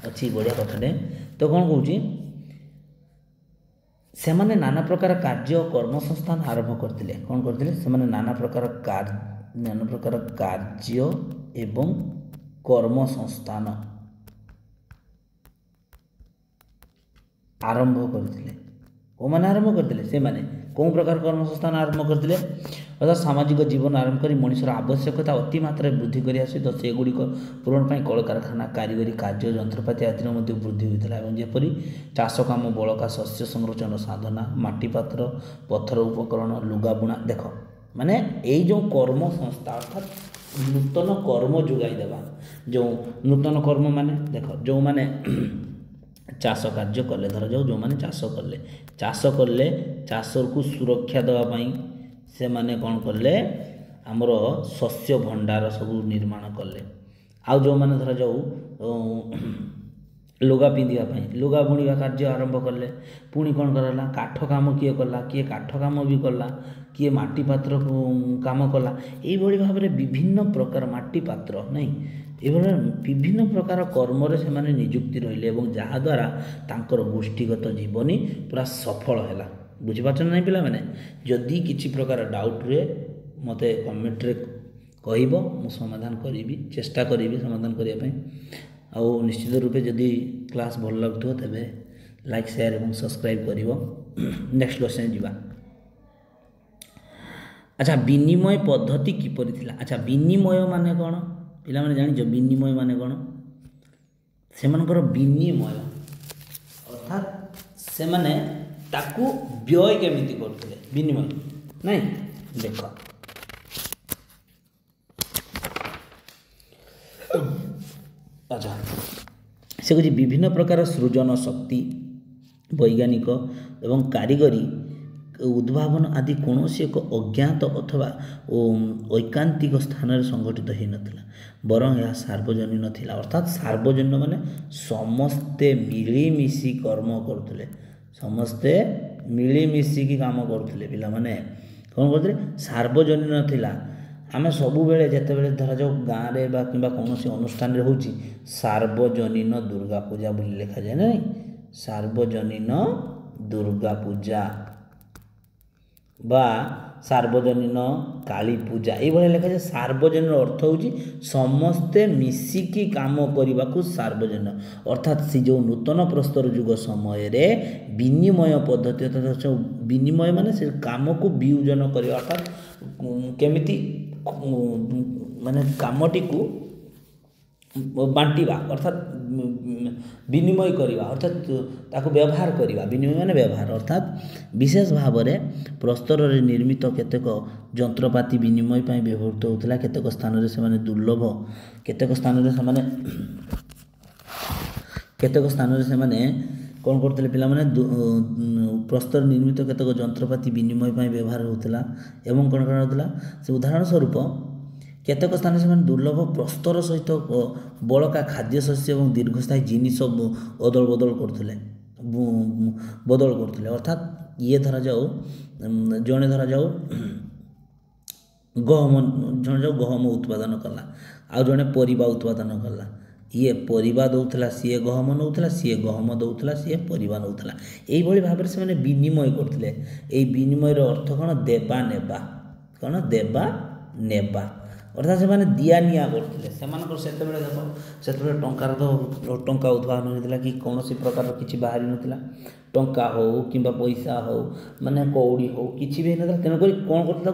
ଅଛି ବଢ଼ିଆ କଥାଟେ। ତ କ'ଣ କହୁଛି? ସେମାନେ ନାନା ପ୍ରକାର କାର୍ଯ୍ୟ କର୍ମସଂସ୍ଥାନ ଆରମ୍ଭ କରିଥିଲେ। କ'ଣ କରିଥିଲେ? ସେମାନେ ନାନା ପ୍ରକାର କାର୍ଯ୍ୟ ଏବଂ କର୍ମସଂସ୍ଥାନ आरंभ करथिले को माने आरंभ करथिले से माने कोन प्रकार कर्मसंस्थान आरंभ करथिले अर्थात सामाजिक जीवन आरंभ करी मनुष्यर आवश्यकता अति मात्रा वृद्धि करिया सहित से गुड़िक पूरण पाई कल कारखाना कारीगरी कार्य जंत्रपाति आदि मध्य वृद्धि होता है जेपरी चाष काम बड़का शस्य संरक्षण साधना माटी पात्र पत्थर उपकरण लुगा बुणा देख माने यही जो कर्म संस्था अर्थात नूतन कर्म जोगाई देवा जो नूतन कर्म माने देख जो माने चाष कार्य कले धर जाओ जो माने चाष कले चाष को सुरक्षा देवाई से माने कौन कले आमर शस्य भंडार सब निर्माण कले आउ जो माने धर जाऊ लुगा पिंधापी लुगा बुणवा कार्य आरंभ कले पुणी कौन कराला काठ काम किए कला किए काठ काम भी कला किए माटी पात्र काम कला यही भाव में विभिन्न प्रकार माटी पात्र नहीं ये विभिन्न प्रकार कर्म से माने नियुक्ति रहिले एवं जहाद्वारा तांकर गोष्ठीगत जीवनी पूरा सफल है बुझीपार ना पिला मैंने जदि किसी प्रकार डाउट रहे मते कमेंट रे कहब मु समाधान करी चेष्टा करी समाधान करने आउ निश्चित रूपे जदि क्लास भल लगुव तेरे लाइक शेयर और सब्सक्राइब कर नेक्स्ट क्वेश्चन जीवा अच्छा विनिमय पद्धति किपरि थिला अच्छा विनिमय माने कौन पिला माने जानिछ विनिमय माने कौन से मानकर विनिमय अर्थात से माने ताकू व्यय केमिति करथिले विनिमय नहीं देख अच्छा से कुछ विभिन्न प्रकार सृजन शक्ति वैज्ञानिक एवं कारीगरी उद्भावन आदि कौन सी एक अज्ञात अथवा ऐकांतिक स्थान में संगठित हो नाला बरं यह सार्वजनीन थिला अर्थात सार्वजनीन माने समस्ते मिलिमिशि कर्म करुले समस्ते मिलिमिशिकी काम करुले पिला माने कौन करते सार्वजनीन थिला आमे सबु बेले जेते बेले धरा जाओ गाँव रे बा किंबा कौनसी अनुष्ठान रे होची सार्वजनीन दुर्गा पूजा बोली लिखा जाए नहीं सार्वजनीन दुर्गा पूजा बा सार्वजनीन काली पूजा ये लिखा जाए सार्वजनीन अर्थ होची समस्ते मिसिकी काम करने को सार्वजनीन अर्थात से जो नूतन प्रस्तर युग समय रे विनिमय पद्धति अर्थात विनिमय माने से काम को वियोजन कर अर्थात केमिति माने कामटी को बांटिबा अर्थात विनिमय करवा अर्थात ताको व्यवहार करवा विनिमय माने व्यवहार अर्थात विशेष भाव में प्रस्तर रे निर्मित केतेक जंत्रपाति विनिमय पाई व्यवहृत होता केतेक स्थान रे से माने दुर्लभ केतेक स्थान रे से माने केतेक स्थान रे से माने कौन करते पिला माने प्रस्तर निर्मित केतेक जंत्रपाति विनिमय पाई व्यवहार होता एवं कौन करा होता से उदाहरण स्वरूप केतेक स्थान से दुर्लभ प्रस्तर सहित बड़का खाद्य शस्य और दीर्घस्थायी जिनिस अदल बदल करते अर्थात ये धरा जाओ जड़े धरा जाओ गहम उत्पादन कला आ जड़े परिबा उत्पादन कला ये परिबा दौला सी गहम नौला सी गहम दौला सी परिबा नौला यही भाव से मैंने विनिमय करते यही विनिमय अर्थ कौन देवा नेबा कौन देवा नेबा अर्थात से मैंने दिया निया करते से देख टंकार तो टंका उद्भावन होता कि कौन सी प्रकार किसी बाहरी नाला टंका हो कि पैसा हो माने कौड़ी हो किसी भी ना तेणुक कौन करते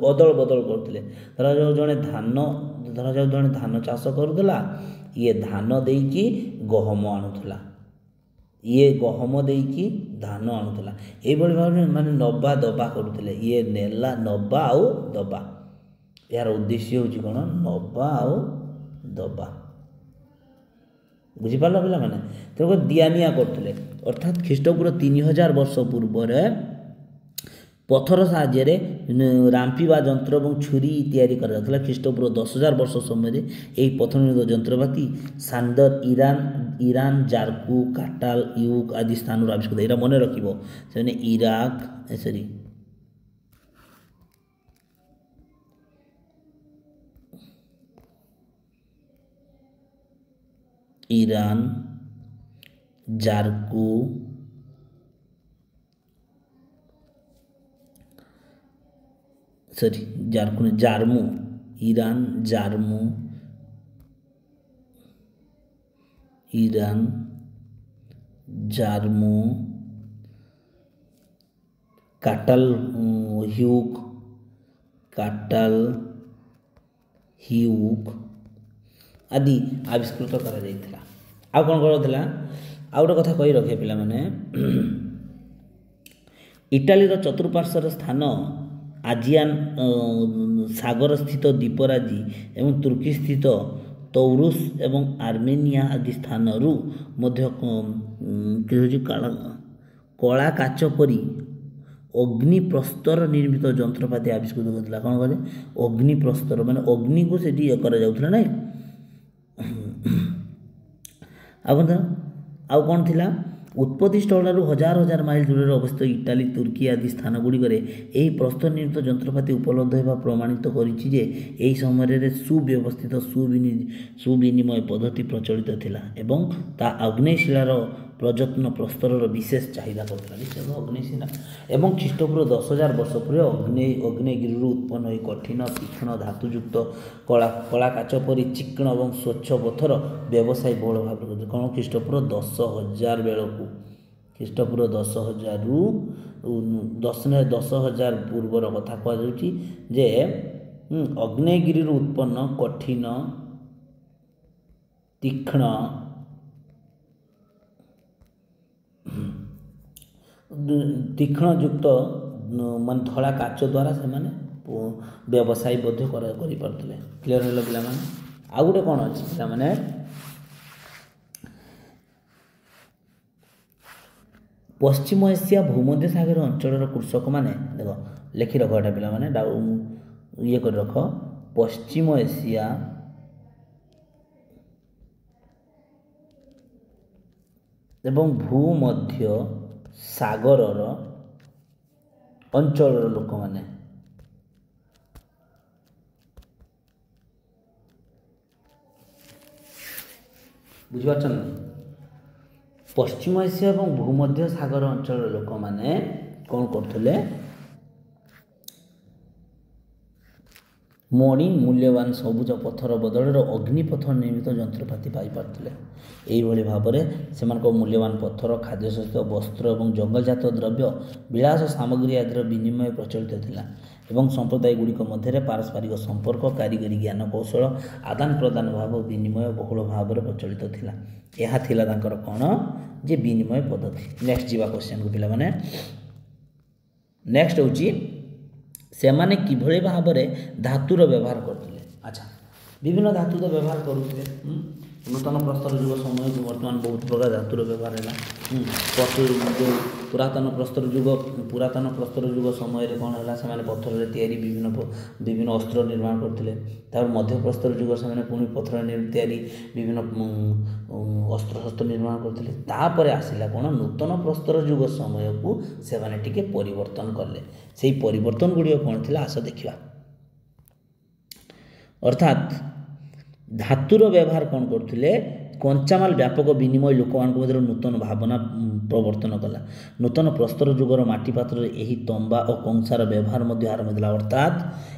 अदल बदल करते धरा जाओ जड़े धान धरा जाओ जड़े धान चाष करूला ये धान देकी गहम आणुला ये गहम देकी धान आणुला ये भाव में माने नबा दबा करुले ये नेला नबा आउ दबा यार उद्देश्य हूँ कौन नबा आउ दबा बुझीपार पिला मैंने तेणुक दिआनिया करते अर्थात ख्रीष्टपूर्व 3000 वर्ष पूर्व पत्थर साहाय्य रांपिबा जंत्र और छुरी तैयारी करा ख्रीष्टपूर्व 10,000 वर्ष समय यही पत्थर निर्मित जंत्रपाति सांदर ईरान जारकू काटाल यूक आदि स्थान आविष्कृत यहाँ मन रखिए इराक सरी ईरान जारकू सॉरी जारकू ने जारमू ईरान जारमू ईरान ଜାର୍ମୁ, କାଟାଲ ହ୍ୟୁକ୍ ଆଦି ଆବିଷ୍କୃତ କରାଯାଇଥିଲା। ଆଉ କ'ଣ କରାଯାଉଥିଲା, ଆଉ ଗୋଟେ କଥା କହି ରଖିବେ ପିଲାମାନେ, ଇଟାଲୀର ଚତୁଃପାର୍ଶ୍ୱର ସ୍ଥାନ ଆଜିଆନ୍ ସାଗର ସ୍ଥିତ ଦ୍ୱୀପରାଜି ଏବଂ ତୁର୍କୀ ସ୍ଥିତ ତୌରୁସ୍ ଏବଂ ଆର୍ମେନିଆ ଆଦି ସ୍ଥାନରୁ ମଧ୍ୟ କଳା କାଚ ପରି ଅଗ୍ନିପ୍ରସ୍ତର ନିର୍ମିତ ଯନ୍ତ୍ରପାତି ଆବିଷ୍କୃତ କରିଥିଲା। କ'ଣ କରେ, ଅଗ୍ନିପ୍ରସ୍ତର ମାନେ ଅଗ୍ନିକୁ ସେଠି ଇଏ କରାଯାଉଥିଲା ନାହିଁ। ଆଉ କ'ଣ ଥିଲା, ଉତ୍ପତ୍ତି ସ୍ଥଳରୁ ହଜାର ହଜାର ମାଇଲ ଦୂରରେ ଅବସ୍ଥିତ ଇଟାଲୀ, ତୁର୍କୀ ଆଦି ସ୍ଥାନ ଗୁଡ଼ିକରେ ଏହି ପ୍ରସ୍ତର ନିର୍ମିତ ଯନ୍ତ୍ରପାତି ଉପଲବ୍ଧ ହେବା ପ୍ରମାଣିତ କରିଛି ଯେ ଏହି ସମୟରେ ସୁବ୍ୟବସ୍ଥିତ ସୁବିନିମୟ ପଦ୍ଧତି ପ୍ରଚଳିତ ଥିଲା ଏବଂ ତାହା ଆଗ୍ନେୟଶିଳାର ପ୍ରଯତ୍ନ ପ୍ରସ୍ତରର ବିଶେଷ ଚାହିଦା କରୁଥିଲା। ଅଗ୍ନେୟଶିଳା ଏବଂ ଖ୍ରୀଷ୍ଟପୂର୍ବ 10,000 ବର୍ଷ ପୂର୍ବେ ଆଗ୍ନେୟଗିରିରୁ ଉତ୍ପନ୍ନ ହୋଇ କଠିନ ତୀକ୍ଷ୍ଣ ଧାତୁଯୁକ୍ତ କଳା କାଚ ପରି ଚିକ୍କଣ ଏବଂ ସ୍ୱଚ୍ଛ ପଥର ବ୍ୟବସାୟ ବହୁଳ ଭାବରେ କରୁଥିଲେ। କ'ଣ, ଖ୍ରୀଷ୍ଟପୂର୍ବ 10,000 ବେଳକୁ, ଖ୍ରୀଷ୍ଟପୂର୍ବ 10,000 ପୂର୍ବର କଥା କୁହାଯାଉଛି ଯେ ଆଗ୍ନେୟଗିରିରୁ ଉତ୍ପନ୍ନ କଠିନ ତୀକ୍ଷ୍ଣ ଯୁକ୍ତ ମାନେ ଧଳା କାଚ ଦ୍ୱାରା ସେମାନେ ବ୍ୟବସାୟ ମଧ୍ୟ କରିପାରୁଥିଲେ। କ୍ଲିୟର ହେଲା ପିଲାମାନେ। ଆଉ ଗୋଟେ କ'ଣ ଅଛି ପିଲାମାନେ, ପଶ୍ଚିମ ଏସିଆ ଭୂମଧ୍ୟ ସାଗର ଅଞ୍ଚଳର କୃଷକମାନେ, ଦେଖ ଲେଖି ରଖ ଏଟା ପିଲାମାନେ, ଇଏ କରି ରଖ, ପଶ୍ଚିମ ଏସିଆ ଏବଂ ଭୂମଧ୍ୟ ସାଗରର ଅଞ୍ଚଳର ଲୋକମାନେ ବୁଝିପାରୁଛନ୍ତି ନା? ପଶ୍ଚିମ ଏସିଆ ଏବଂ ଭୂମଧ୍ୟ ସାଗର ଅଞ୍ଚଳର ଲୋକମାନେ କ'ଣ କରୁଥିଲେ, ମଣି ମୂଲ୍ୟବାନ ସବୁଜ ପଥର ବଦଳରେ ଅଗ୍ନିପଥର ନିର୍ମିତ ଯନ୍ତ୍ରପାତି ପାଇପାରୁଥିଲେ। ଏହିଭଳି ଭାବରେ ସେମାନଙ୍କ ମୂଲ୍ୟବାନ ପଥର, ଖାଦ୍ୟଶସ୍ୟ, ବସ୍ତ୍ର ଏବଂ ଜଙ୍ଗଲଜାତ ଦ୍ରବ୍ୟ, ବିଳାସ ସାମଗ୍ରୀ ଆଦିର ବିନିମୟ ପ୍ରଚଳିତ ଥିଲା ଏବଂ ସମ୍ପ୍ରଦାୟ ଗୁଡ଼ିକ ମଧ୍ୟରେ ପାରସ୍ପରିକ ସମ୍ପର୍କ, କାରିଗରୀ ଜ୍ଞାନ କୌଶଳ ଆଦାନ ପ୍ରଦାନ ଭାବ ବିନିମୟ ବହୁଳ ଭାବରେ ପ୍ରଚଳିତ ଥିଲା। ଏହା ଥିଲା ତାଙ୍କର କ'ଣ, ଯେ ବିନିମୟ ପଦ୍ଧତି। ନେକ୍ସଟ ଯିବା କ୍ୱେଶ୍ଚନକୁ ପିଲାମାନେ। ନେକ୍ସଟ ହେଉଛି ସେମାନେ କିଭଳି ଭାବରେ ଧାତୁର ବ୍ୟବହାର କରୁଥିଲେ। ଆଚ୍ଛା, ବିଭିନ୍ନ ଧାତୁ ତ ବ୍ୟବହାର କରୁଥିଲେ। ନୂତନ ପ୍ରସ୍ତର ଯୁଗ ସମୟକୁ ବର୍ତ୍ତମାନ ବହୁତ ପ୍ରକାର ଧାତୁର ବ୍ୟବହାର ହେଲା। ପୁରାତନ ପ୍ରସ୍ତର ଯୁଗ ସମୟରେ କ'ଣ ହେଲା, ସେମାନେ ପଥରରେ ତିଆରି ବିଭିନ୍ନ ଅସ୍ତ୍ର ନିର୍ମାଣ କରୁଥିଲେ। ତାପରେ ମଧ୍ୟ ପ୍ରସ୍ତର ଯୁଗ ସେମାନେ ପୁଣି ପଥରରେ ତିଆରି ବିଭିନ୍ନ ଅସ୍ତ୍ରଶସ୍ତ୍ର ନିର୍ମାଣ କରୁଥିଲେ। ତାପରେ ଆସିଲା କ'ଣ, ନୂତନ ପ୍ରସ୍ତର ଯୁଗ ସମୟକୁ ସେମାନେ ଟିକେ ପରିବର୍ତ୍ତନ କଲେ। ସେଇ ପରିବର୍ତ୍ତନ ଗୁଡ଼ିକ କ'ଣ ଥିଲା, ଆସ ଦେଖିବା। ଅର୍ଥାତ୍ ଧାତୁର ବ୍ୟବହାର କ'ଣ କରୁଥିଲେ, କଞ୍ଚାମାଲ ବ୍ୟାପକ ବିନିମୟ ଲୋକମାନଙ୍କ ମଧ୍ୟରେ ନୂତନ ଭାବନା ପ୍ରବର୍ତ୍ତନ କଲା। ନୂତନ ପ୍ରସ୍ତର ଯୁଗର ମାଟି ପାତ୍ରରେ ଏହି ତମ୍ବା ଓ କଂସାର ବ୍ୟବହାର ମଧ୍ୟ ଆରମ୍ଭ ହୋଇଥିଲା। ଅର୍ଥାତ୍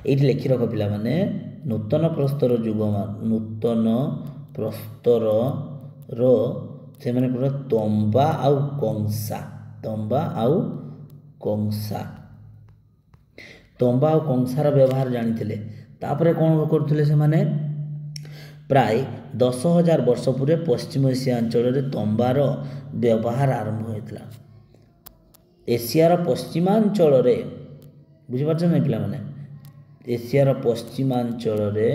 ଏଇଠି ଲେଖି ରଖ ପିଲାମାନେ, ନୂତନ ପ୍ରସ୍ତରର ସେମାନେ ପୁରା ତମ୍ବା ଆଉ କଂସାର ବ୍ୟବହାର ଜାଣିଥିଲେ। ତାପରେ କ'ଣ କରୁଥିଲେ, ସେମାନେ ପ୍ରାୟ 10,000 ବର୍ଷ ପୂର୍ବେ ପଶ୍ଚିମ ଏସିଆ ଅଞ୍ଚଳରେ ତମ୍ବାର ବ୍ୟବହାର ଆରମ୍ଭ ହୋଇଥିଲା। ଏସିଆର ପଶ୍ଚିମାଞ୍ଚଳରେ, ବୁଝିପାରୁଛନ୍ତି ନା ପିଲାମାନେ, ଏସିଆର ପଶ୍ଚିମାଞ୍ଚଳରେ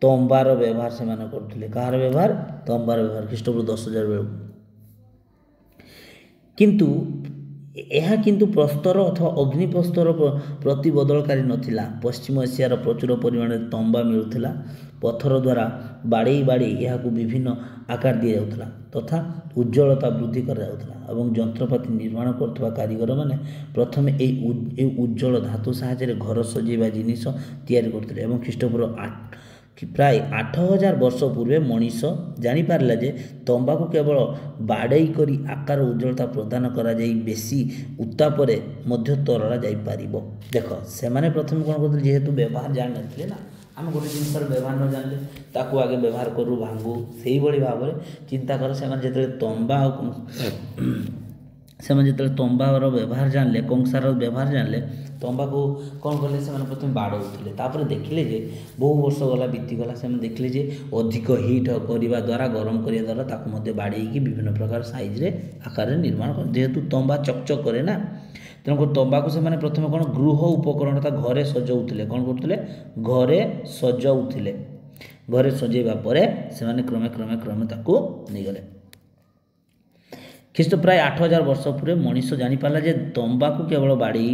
ତମ୍ବାର ବ୍ୟବହାର ସେମାନେ କରୁଥିଲେ। କାହାର ବ୍ୟବହାର? ତମ୍ବାର ବ୍ୟବହାର, ଖ୍ରୀଷ୍ଟପୂର୍ବ 10,000 ବେଳକୁ। ଏହା କିନ୍ତୁ ପ୍ରସ୍ତର ଅଥବା ଅଗ୍ନିପ୍ରସ୍ତର ପ୍ରତି ବଦଳକାରୀ ନଥିଲା। ପଶ୍ଚିମ ଏସିଆର ପ୍ରଚୁର ପରିମାଣରେ ତମ୍ବା ମିଳୁଥିଲା। ପଥର ଦ୍ୱାରା ବାଡ଼େଇ ଏହାକୁ ବିଭିନ୍ନ ଆକାର ଦିଆଯାଉଥିଲା ତଥା ଉଜ୍ଜ୍ୱଳତା ବୃଦ୍ଧି କରାଯାଉଥିଲା ଏବଂ ଯନ୍ତ୍ରପାତି ନିର୍ମାଣ କରୁଥିବା କାରିଗରମାନେ ପ୍ରଥମେ ଏହି ଉଜ୍ଜ୍ୱଳ ଧାତୁ ସାହାଯ୍ୟରେ ଘର ସଜେଇବା ଜିନିଷ ତିଆରି କରୁଥିଲେ ଏବଂ ଖ୍ରୀଷ୍ଟପୂର୍ବ ପ୍ରାୟ 8,000 ବର୍ଷ ପୂର୍ବେ ମଣିଷ ଜାଣିପାରିଲା ଯେ ତମ୍ବାକୁ କେବଳ ବାଡ଼େଇ କରି ଆକାର ଉଜ୍ଜ୍ୱଳତା ପ୍ରଦାନ କରାଯାଇ ବେଶୀ ଉତ୍ତାପରେ ମଧ୍ୟ ତରଳା ଯାଇପାରିବ। ଦେଖ, ସେମାନେ ପ୍ରଥମେ କ'ଣ କରୁଥିଲେ, ଯେହେତୁ ବ୍ୟବହାର ଜାଣିନଥିଲେ ନା, आम गोटे जिनसर व्यवहार न जानले ताकू आगे व्यवहार करूँ भांगू से भाव में चिंता कर से तंबा से जो तंबार व्यवहार जानले कंसार व्यवहार जानले तंबा को कौन कले से प्रथम बाड़ौले तापर देखिले जे बहु वर्ष गला बीतीगला से देखिले जे अधिक हिट करने द्वारा गरम करने द्वारा ताकू बाड़ी विभिन्न प्रकार साइज आकार निर्माण कर जेहेतु तंबा चकचक करे ना तेणुक तंबा को से प्रथम कौन गृह उपकरण घरे सजाऊले कौन करुले घरे सजाऊले घरे सजेबा परे से क्रमे क्रमे क्रमे ताकू नहीं गले ख्रीष्ट प्राय 8000 वर्ष पूर्व मनीष जानीपारा जे तंबाकू केवल बाड़ी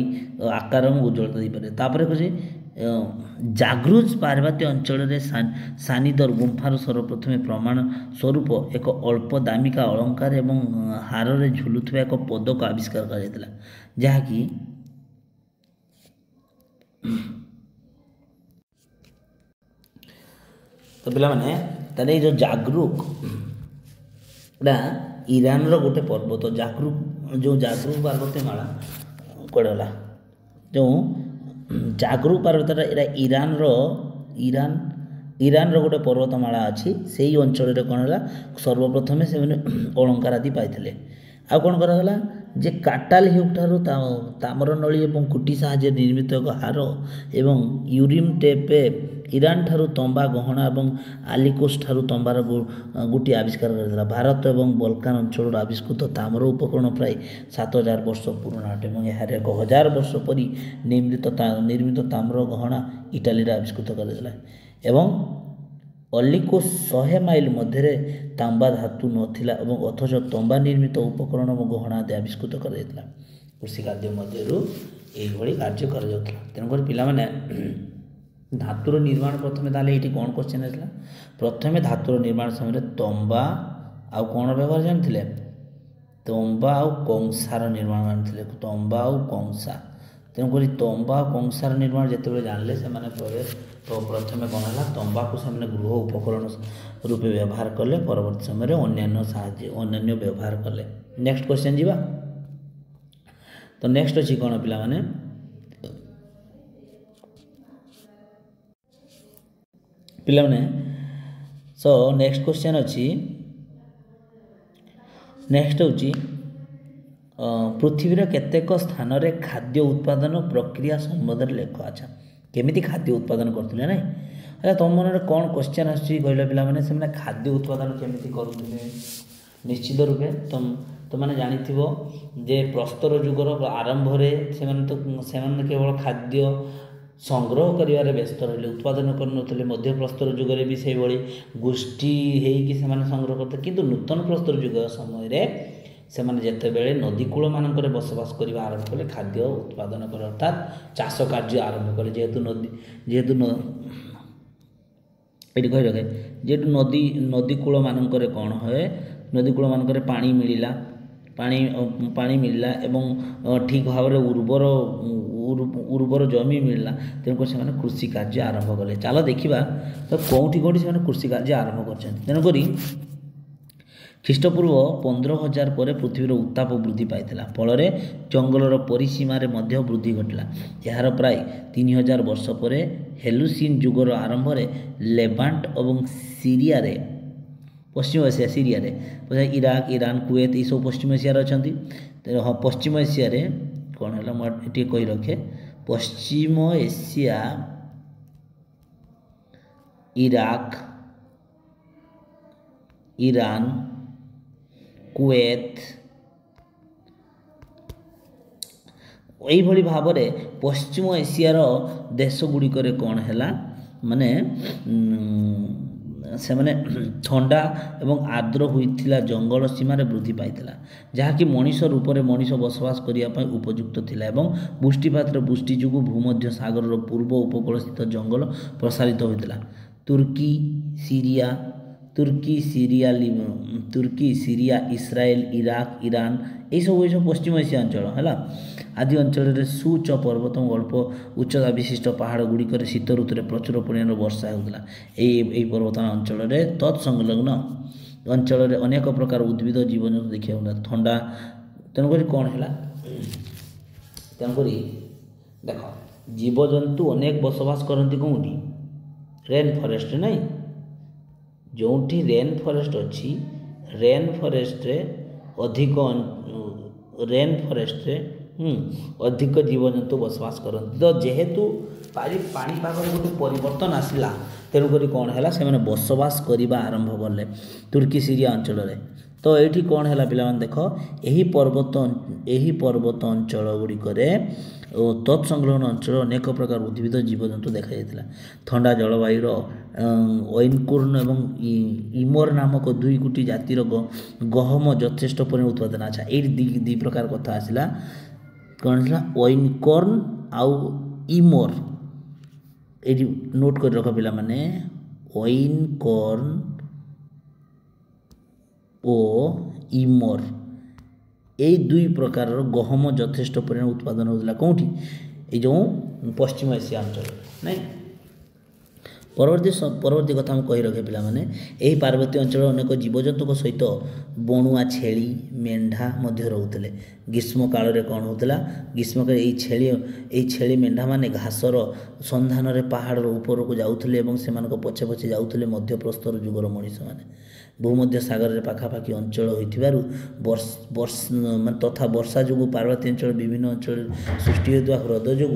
आकार और उज्ज्वलता देपे तापर कहे जागृत पार्वत्य अंचल सानिदर गुंफार सर्वप्रथमे प्रमाण स्वरूप एक अल्प दामिका अलंकार एवं हार में झुलुवा एक पदक आविष्कार कर जहाँकि तो पिला माने तारे जो जागरूक ईरान रो गोटे पर्वत जो जागरूक पार्वतीमाला कड़ला जो जागरूक पार्वतीटा एरा ईरान रो गोटे पर्वतमाला अच्छी से ही अंचल कौन है सर्वप्रथमे से अलंकार आदि पाई आ कौन कराला जे काटाल हिउक ठारू तामर नली एवं कुटी साहाଯ୍य निर्मित एक हार एवं यूरिम टेपे ईरान ठारू तंबा गहना और आलिकोस ठारू तंबार गुटी आविष्कार कर भारत और बल्कान अंचल आविष्कृत तामर उपकरण प्राय 7000 वर्ष पुराना अटे और यार 1000 वर्ष पर निर्मित ताम्र गहना इटाली आविष्कृत कर अलिकोस 100 माइल मध्य तांबा धातु नथिला अथच तंबा निर्मित उपकरण और गहना आदि आविष्कृत कर कृषि कार्य मध्य कार्य कर तेणुक पिला धातुर निर्माण प्रथम ताले ये कौन क्वेश्चन आसला प्रथम धातुर निर्माण समय तंबा आउ कौन व्यवहार जानते तंबा आउ कंसार निर्माण जानते तंबा आउ कंसा तेणुक तंबा कंसार निर्माण जिते जानले से तो प्रथम कौन है तंबा को से गृह उपकरण रूपे व्यवहार कले परवर्त समय अन्य व्यवहार कले नेक्स्ट क्वेश्चन जीवा तो नेक्स्ट अच्छी कौन पिला माने पिला माने सो नेक्स्ट क्वेश्चन अच्छी नेक्स्ट होची पृथ्वीर केतेक स्थान रे खाद्य उत्पादन प्रक्रिया संबंध लेख अच्छा केमिति खाद्य उत्पादन करथिले नै अच्छा तुम मन रे कौन क्वेश्चन आछि कहला पिला माने से खाद्य उत्पादन केमिति करुथिले निश्चित रूपे तुम मैंने जानिथिबो जे प्रस्तर युगर आरंभ रे से केवल खाद्य संग्रह करिवारे व्यस्त रहिले उत्पादन करनथले मध्य प्रस्तर युगरे भी से भली गोष्ठी हेकि से संग्रह करते किंतु नूतन प्रस्तर युग समय रे से जिते बड़े नदीकूल मानक बसवास करने आरंभ कले खाद्य उत्पादन कर अर्थात चाष कार्य आरंभ कले जेहेतु ये कही रखे जेहेतु नदीकूल मानक कौन हुए नदीकूल मानक पानी मिलला पानी मिलला एवं ठीक भाव में उर्वर जमी मिलला तेणुक से कृषि कार्य आरंभ कले चलो देखा तो कौटी कौटी से कृषि कार्य आरंभ कर तेणुक ख्रीष्टपूर्व 15000 पर पृथ्वीर उत्ताप वृद्धि पाई फल जंगलर परिसीमार वृद्धि घटला यार प्राय 3000 वर्ष पर हेलुसिन युगर आरंभ में लेवांट और सीरिया रे पश्चिम एशिया सीरिया रे इराक ईरान कुवेत ये सब पश्चिम एशियार अच्छा हाँ पश्चिम एशिया रे कौन है मुझे कही रखे पश्चिम एशिया इराक ईरान कुवेत यही भाव में पश्चिम एशियार देश गुड़िक कौन है माने से माने ठंडा एवं आर्द्र होता जंगल सीमार वृद्धि पाई जहाँकि मनीष रूप में मनीष बसवास करने उपयुक्त थिला एवं वृष्टिपात वृष्टि जो भूमध्य सागर पूर्व उपकूल स्थित जंगल प्रसारित होता तुर्की सीरिया इस्राएल इराक ईरान ये सब पश्चिम एशिया अंचल है आदि अंचल सुउच्च पर्वत और अल्प उच्चता विशिष्ट पहाड़ गुड़िक शीत ऋतु में प्रचुर परिमाण वर्षा होता यही पर्वतान अंचल तत्संलग्न अंचल अनेक प्रकार उद्भिद जीवन देखा ठंडा तेणुक कौन है तेणुक देख जीवजंतु अनेक बसवास करती कौटी रेन फॉरेस्ट नहीं जोठी रेन फॉरेस्ट अच्छी रेन फॉरेस्ट रे अधिक रेन फॉरेस्ट रे अधिक जीवजंतु बसवास करते तो जेहेतु पाणीपाग गोटे परिवर्तन आसला तेणुक कौन है से बसवास करने आरंभ कले तुर्की सीरिया अंचल तो ये कौन है पे देख यही पर्वत अंचल गुड़िक तत्संग्रहण अंचल अनेक प्रकार उद्भिद जीवजंतु देखा जाता ठंडा जलवायुर ओइनकुर्न एवं इमोर नामक 2 जातिर गहम यथेष्ट परिमाण उत्पादन अच्छा ये दी प्रकार कथा आसला कौन है ओइनकर्न आउ इमोर ये नोट कर रख पिला माने ओइनकर्न ओ इमोर यही 2 प्रकार गहम यथेष्ट परिमाण उत्पादन होता कौटी ये जो पश्चिम एशिया अंचल नहीं परवर्ती कथा हम कही रखे पिला माने यही पार्वती अंचल अनेक जीवजंतु सहित बणुआ छेली मेंढा मध्य रोते ग्रीष्म काल रे कौन होता ग्रीष्म काल यही छेली मेंढा माने घासर संधान में पहाड़ ऊपर को जाऊले से पछे पछे जाऊले मध्य प्रस्तर जुगर मनीष मैंने भूमध्य सागर रे पाखापाखि अंचल होइथिबारु तथा वर्षा जो पार्वती अंचल विभिन्न अंचल सृष्टि होता ह्रद जो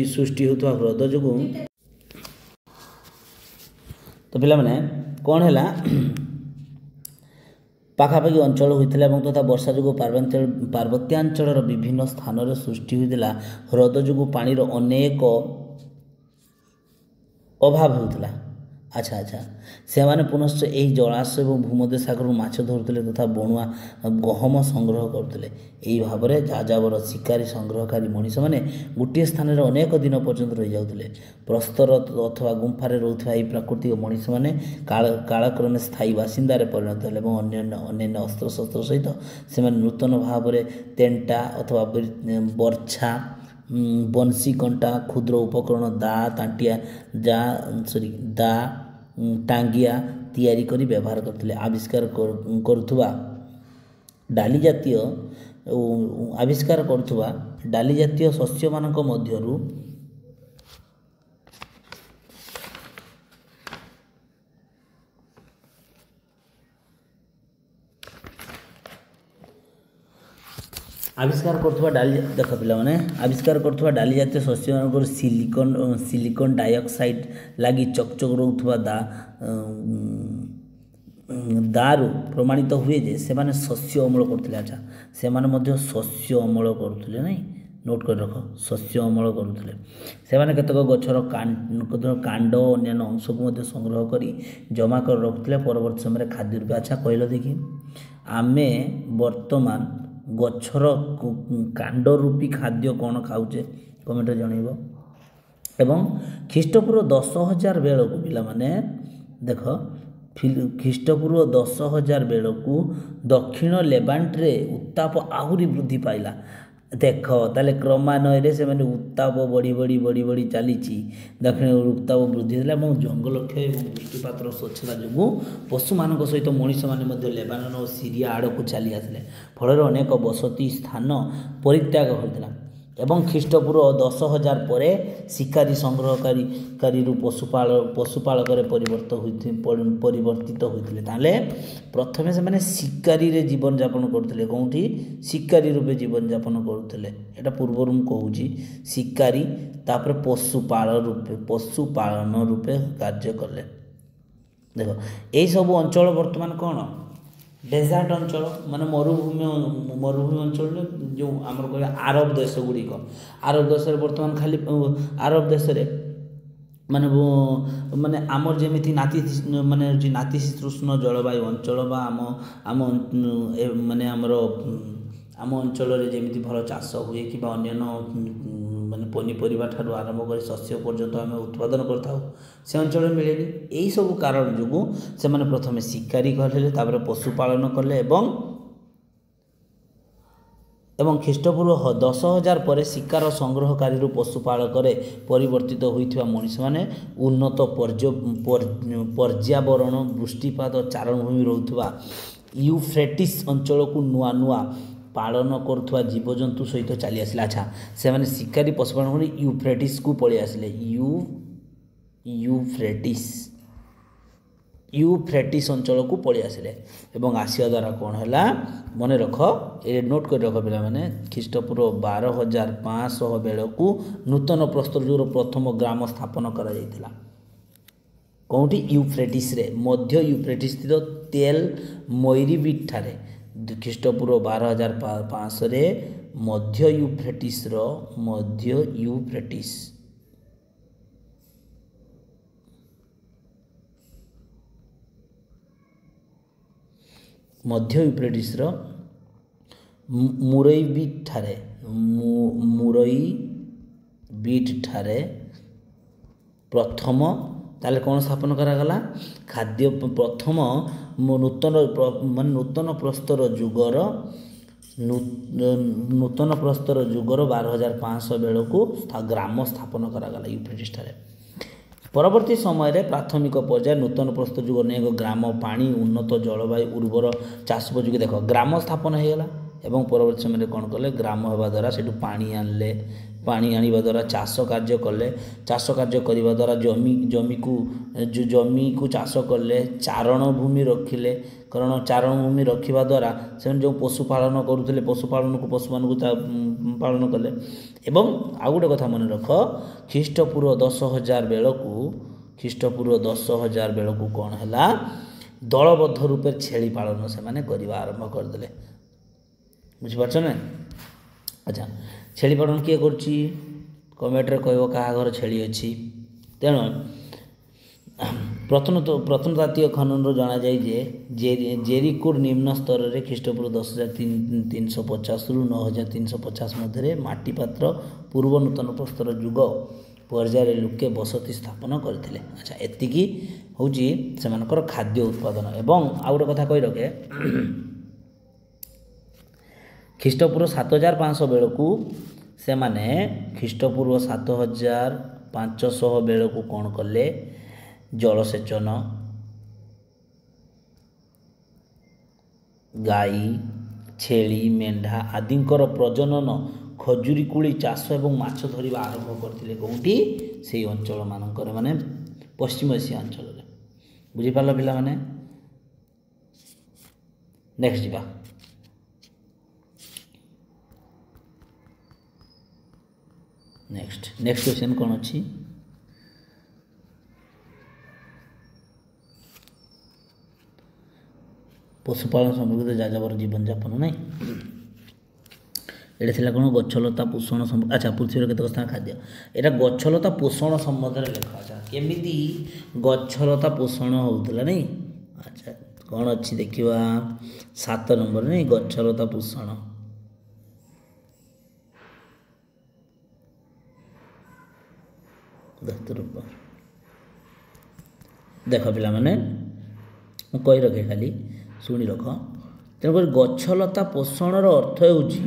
सृष्टि होता ह्रद जो तो पिला माने कौन है पाखापाखि अंचल होता तथा वर्षा जो पार्वत्यांचल विभिन्न स्थान सृष्टि होता ह्रद जो पानीर अनेक अभाव होता अच्छा अच्छा से माने पुनश्च यही जलाशय और भूमध्य सागर माछ धरुले तथा बणुआ गहम संग्रह करते यही भाव में जाजावर शिकारी संग्रहकारी मनीष मैंने गोटे स्थान में अनेक दिन पर्यंत रही जाते प्रस्तर अथवा गुंफार रोकता यही प्राकृतिक मनीष मैंने कालक्रमे स्थायी बासिंदार परिणत हेले अन्य अस्त्रशस्त्र सहित से नूतन भाव में तेंटा अथवा बर्छा बंसी कंटा क्षुद्र उपकरण दा तांटिया दा टांगिया तैयारी करी व्यवहार करते आविष्कार करुवा डाली जातीय आविष्कार करुवा डाली जातीय शस्य मानक मध्यरु आविष्कार करुवा डाली देख पिला माने आविष्कार करुवा डाली जातीय शस्य मानक सिलिकॉन डाइऑक्साइड लगी चकचक रोकथुवा दारु प्रमाणित हुए जे से माने शस्य अमल करते अच्छा से माने मध्य शस्य अमल करते नहीं नोट कर रख शस्य अमल करुले से माने केतक गछर कांड अन्य अंश को संग्रह करी जमा कर रखुले परवर्ती समय खाद्य रूप अच्छा कहल देखी आमे वर्तमान गछर कांड रूपी खाद्य कौन खाऊचे कमेंट जनइब एवं ख्रीष्टपूर्व 10,000 बेलू पिला माने देख ख्रीष्टपूर्व 10,000 बेलू दक्षिण लेबांट्रे उत्ताप आहरी वृद्धि पाइला देख ताले क्रमान्वय से मैंने उत्ताप बढ़ी बढ़ी बढ़ी बढ़ी चली दक्षिण उत्ताप वृद्धि है जंगल क्षय और वृष्टिपात स्वच्छता जो पशु मान सहित मनीष मैंने लेबानन और सीरिया आड़ को चली आसले फल अनेक बसती स्थान परित्याग होता एवं ख्रीष्टपूर्व 10,000 पर शिकारी संग्रहकारी पशुपालक परिवर्तित होते प्रथम से मैंने शिकारी रे जीवन यापन करते कौटी शिकारी रूपे जीवन यापन करते यहाँ पूर्वर मुझे शिकारी तापर पशुपालन रूपे कार्य कले देख यही सब अंचल बर्तमान कौन डेजर्ट अंचल माने मरुभूमि अंचल जो आमर कह आरब देश गुड़िक आरब देश बर्तमान खाली आरब देश माने माने आमर जमी नाति माने नातिशीतोष्ण जलवायु अंचल बा आम माने आमर आम अंचल जमी भल चाष हुए कि अन्य माने पनीपरिया ठार आरंभ कर शस्य पर्यंत आम उत्पादन करता से अंचल मिले यही सब कारण जो से माने प्रथम शिकारी कले पशुपालन कले एवं ख्रीष्टपूर्व 10,000 पर शिकार संग्रहकारी पशुपालक परिवर्तित होता मनीष मैंने उन्नत पर्यावरण वृष्टिपात चारणभूमि रोकवा यूफ्रेटिस अंचल को नुआ नुआ ପାଳନ କରୁଥିବା ଜୀବଜନ୍ତୁ ସହିତ ଚାଲି ଆସିଲା। ଆଚ୍ଛା, ସେମାନେ ଶିକାରୀ ପଶୁପାଳନ କରି ୟୁଫ୍ରେଟିସ୍କୁ ପଳେଇ ଆସିଲେ। ୟୁଫ୍ରେଟିସ୍ ଅଞ୍ଚଳକୁ ପଳେଇ ଆସିଲେ ଏବଂ ଆସିବା ଦ୍ୱାରା କ'ଣ ହେଲା ମନେ ରଖ, ଏ ନୋଟ୍ କରି ରଖ ପିଲାମାନେ। ଖ୍ରୀଷ୍ଟପୂର୍ବ 12,500 ବେଳକୁ ନୂତନ ପ୍ରସ୍ତର ଯୁଗର ପ୍ରଥମ ଗ୍ରାମ ସ୍ଥାପନ କରାଯାଇଥିଲା। କେଉଁଠି? ୟୁଫ୍ରେଟିସ୍ରେ, ମଧ୍ୟ ୟୁଫ୍ରେଟିସ୍ ସ୍ଥିତ ତେଲ୍ ମଇରିବିଟ୍ ଠାରେ। ଖ୍ରୀଷ୍ଟପୂର୍ବ 12,500ରେ ମଧ୍ୟ ୟୁଫ୍ରେଟିସ୍ ମୁରୈବିଟ୍ ଠାରେ ପ୍ରଥମ ତାହେଲେ କ'ଣ ସ୍ଥାପନ କରାଗଲା? ଖାଦ୍ୟ ପ୍ରଥମ ନୂତନ ପ୍ରସ୍ତର ଯୁଗର 12,500 ବେଳକୁ ଗ୍ରାମ ସ୍ଥାପନ କରାଗଲା ୟୁଫ୍ରେଟିସ୍ ଠାରେ। ପରବର୍ତ୍ତୀ ସମୟରେ ପ୍ରାଥମିକ ପର୍ଯ୍ୟାୟ ନୂତନ ପ୍ରସ୍ତର ଯୁଗ ଅନେକ ଗ୍ରାମ, ପାଣି, ଉନ୍ନତ ଜଳବାୟୁ, ଉର୍ବର ଚାଷ ଉପଯୋଗୀ ଦେଖ ଗ୍ରାମ ସ୍ଥାପନ ହୋଇଗଲା ଏବଂ ପରବର୍ତ୍ତୀ ସମୟରେ କ'ଣ କଲେ? ଗ୍ରାମ ହେବା ଦ୍ୱାରା ସେଠୁ ପାଣି ଆଣିଲେ, ପାଣି ଆଣିବା ଦ୍ୱାରା ଚାଷ କାର୍ଯ୍ୟ କଲେ, ଚାଷ କାର୍ଯ୍ୟ କରିବା ଦ୍ୱାରା ଜମିକୁ ଚାଷ କଲେ, ଚାରଣ ଭୂମି ରଖିଲେ, କାରଣ ଚାରଣ ଭୂମି ରଖିବା ଦ୍ୱାରା ସେମାନେ ଯେଉଁ ପଶୁପାଳନ କରୁଥିଲେ ପଶୁମାନଙ୍କୁ ପାଳନ କଲେ। ଏବଂ ଆଉ ଗୋଟେ କଥା ମନେ ରଖ, ଖ୍ରୀଷ୍ଟପୂର୍ବ 10,000 ବେଳକୁ କ'ଣ ହେଲା? ଦଳବଦ୍ଧ ରୂପେ ଛେଳି ପାଳନ ସେମାନେ କରିବା ଆରମ୍ଭ କରିଦେଲେ। ବୁଝିପାରୁଛ ନା? ଆଚ୍ଛା, ଛେଳି ପାଳନ କିଏ କରୁଛି? କମେଣ୍ଟରେ କହିବ କାହା ଘର ଛେଳି ଅଛି। ତେଣୁ ପ୍ରତ୍ନତାତ୍ତ୍ୱିକ ଖନନରୁ ଜଣାଯାଏ ଯେ ଜେରିକୋର ନିମ୍ନ ସ୍ତରରେ ଖ୍ରୀଷ୍ଟପୂର୍ବ 10,350ରୁ 9,350 ମଧ୍ୟରେ ମାଟି ପାତ୍ର ପୂର୍ବ ନୂତନ ପ୍ରସ୍ତର ଯୁଗ ପର୍ଯ୍ୟାୟରେ ଲୋକେ ବସତି ସ୍ଥାପନ କରିଥିଲେ। ଆଚ୍ଛା, ଏତିକି ହେଉଛି ସେମାନଙ୍କର ଖାଦ୍ୟ ଉତ୍ପାଦନ। ଏବଂ ଆଉ ଗୋଟେ କଥା କହି ରଖେ, ଖ୍ରୀଷ୍ଟପୂର୍ବ 7,500 ବେଳକୁ ସେମାନେ ଖ୍ରୀଷ୍ଟପୂର୍ବ 7,500 ବେଳକୁ କ'ଣ କଲେ? ଜଳସେଚନ, ଗାଈ, ଛେଳି, ମେଣ୍ଢା ଆଦିଙ୍କର ପ୍ରଜନନ, ଖଜୁରୀ କୋଳି ଚାଷ ଏବଂ ମାଛ ଧରିବା ଆରମ୍ଭ କରିଥିଲେ। କେଉଁଠି? ସେହି ଅଞ୍ଚଳମାନଙ୍କରେ, ମାନେ ପଶ୍ଚିମ ଏସିଆ ଅଞ୍ଚଳରେ। ବୁଝିପାରିଲ ପିଲାମାନେ? ନେକ୍ସଟ ଯିବା। ନେକ୍ସଟ କ୍ୱେଶ୍ଚନ୍ କ'ଣ ଅଛି? ପଶୁପାଳନ ସମ୍ପର୍କିତ ଯାଯାବର ଜୀବନଯାପନ ନାହିଁ। ଏଇଟା ଥିଲା କ'ଣ? ଗଛଲତା ପୋଷଣ ଆଚ୍ଛା, ପୃଥିବୀର କେତେକ ସ୍ଥାନ ଖାଦ୍ୟ। ଏଇଟା ଗଛଲତା ପୋଷଣ ସମ୍ବନ୍ଧରେ ଲେଖା। ଆଚ୍ଛା, କେମିତି ଗଛଲତା ପୋଷଣ ହେଉଥିଲା ନାଇଁ? ଆଚ୍ଛା, କ'ଣ ଅଛି ଦେଖିବା 7 ନମ୍ବର ନାଇଁ, ଗଛଲତା ପୋଷଣ। ଦେଖ ପିଲାମାନେ, ମୁଁ କହି ରଖେ, ଖାଲି ଶୁଣି ରଖ। ତେଣୁକରି ଗଛଲତା ପୋଷଣର ଅର୍ଥ ହେଉଛି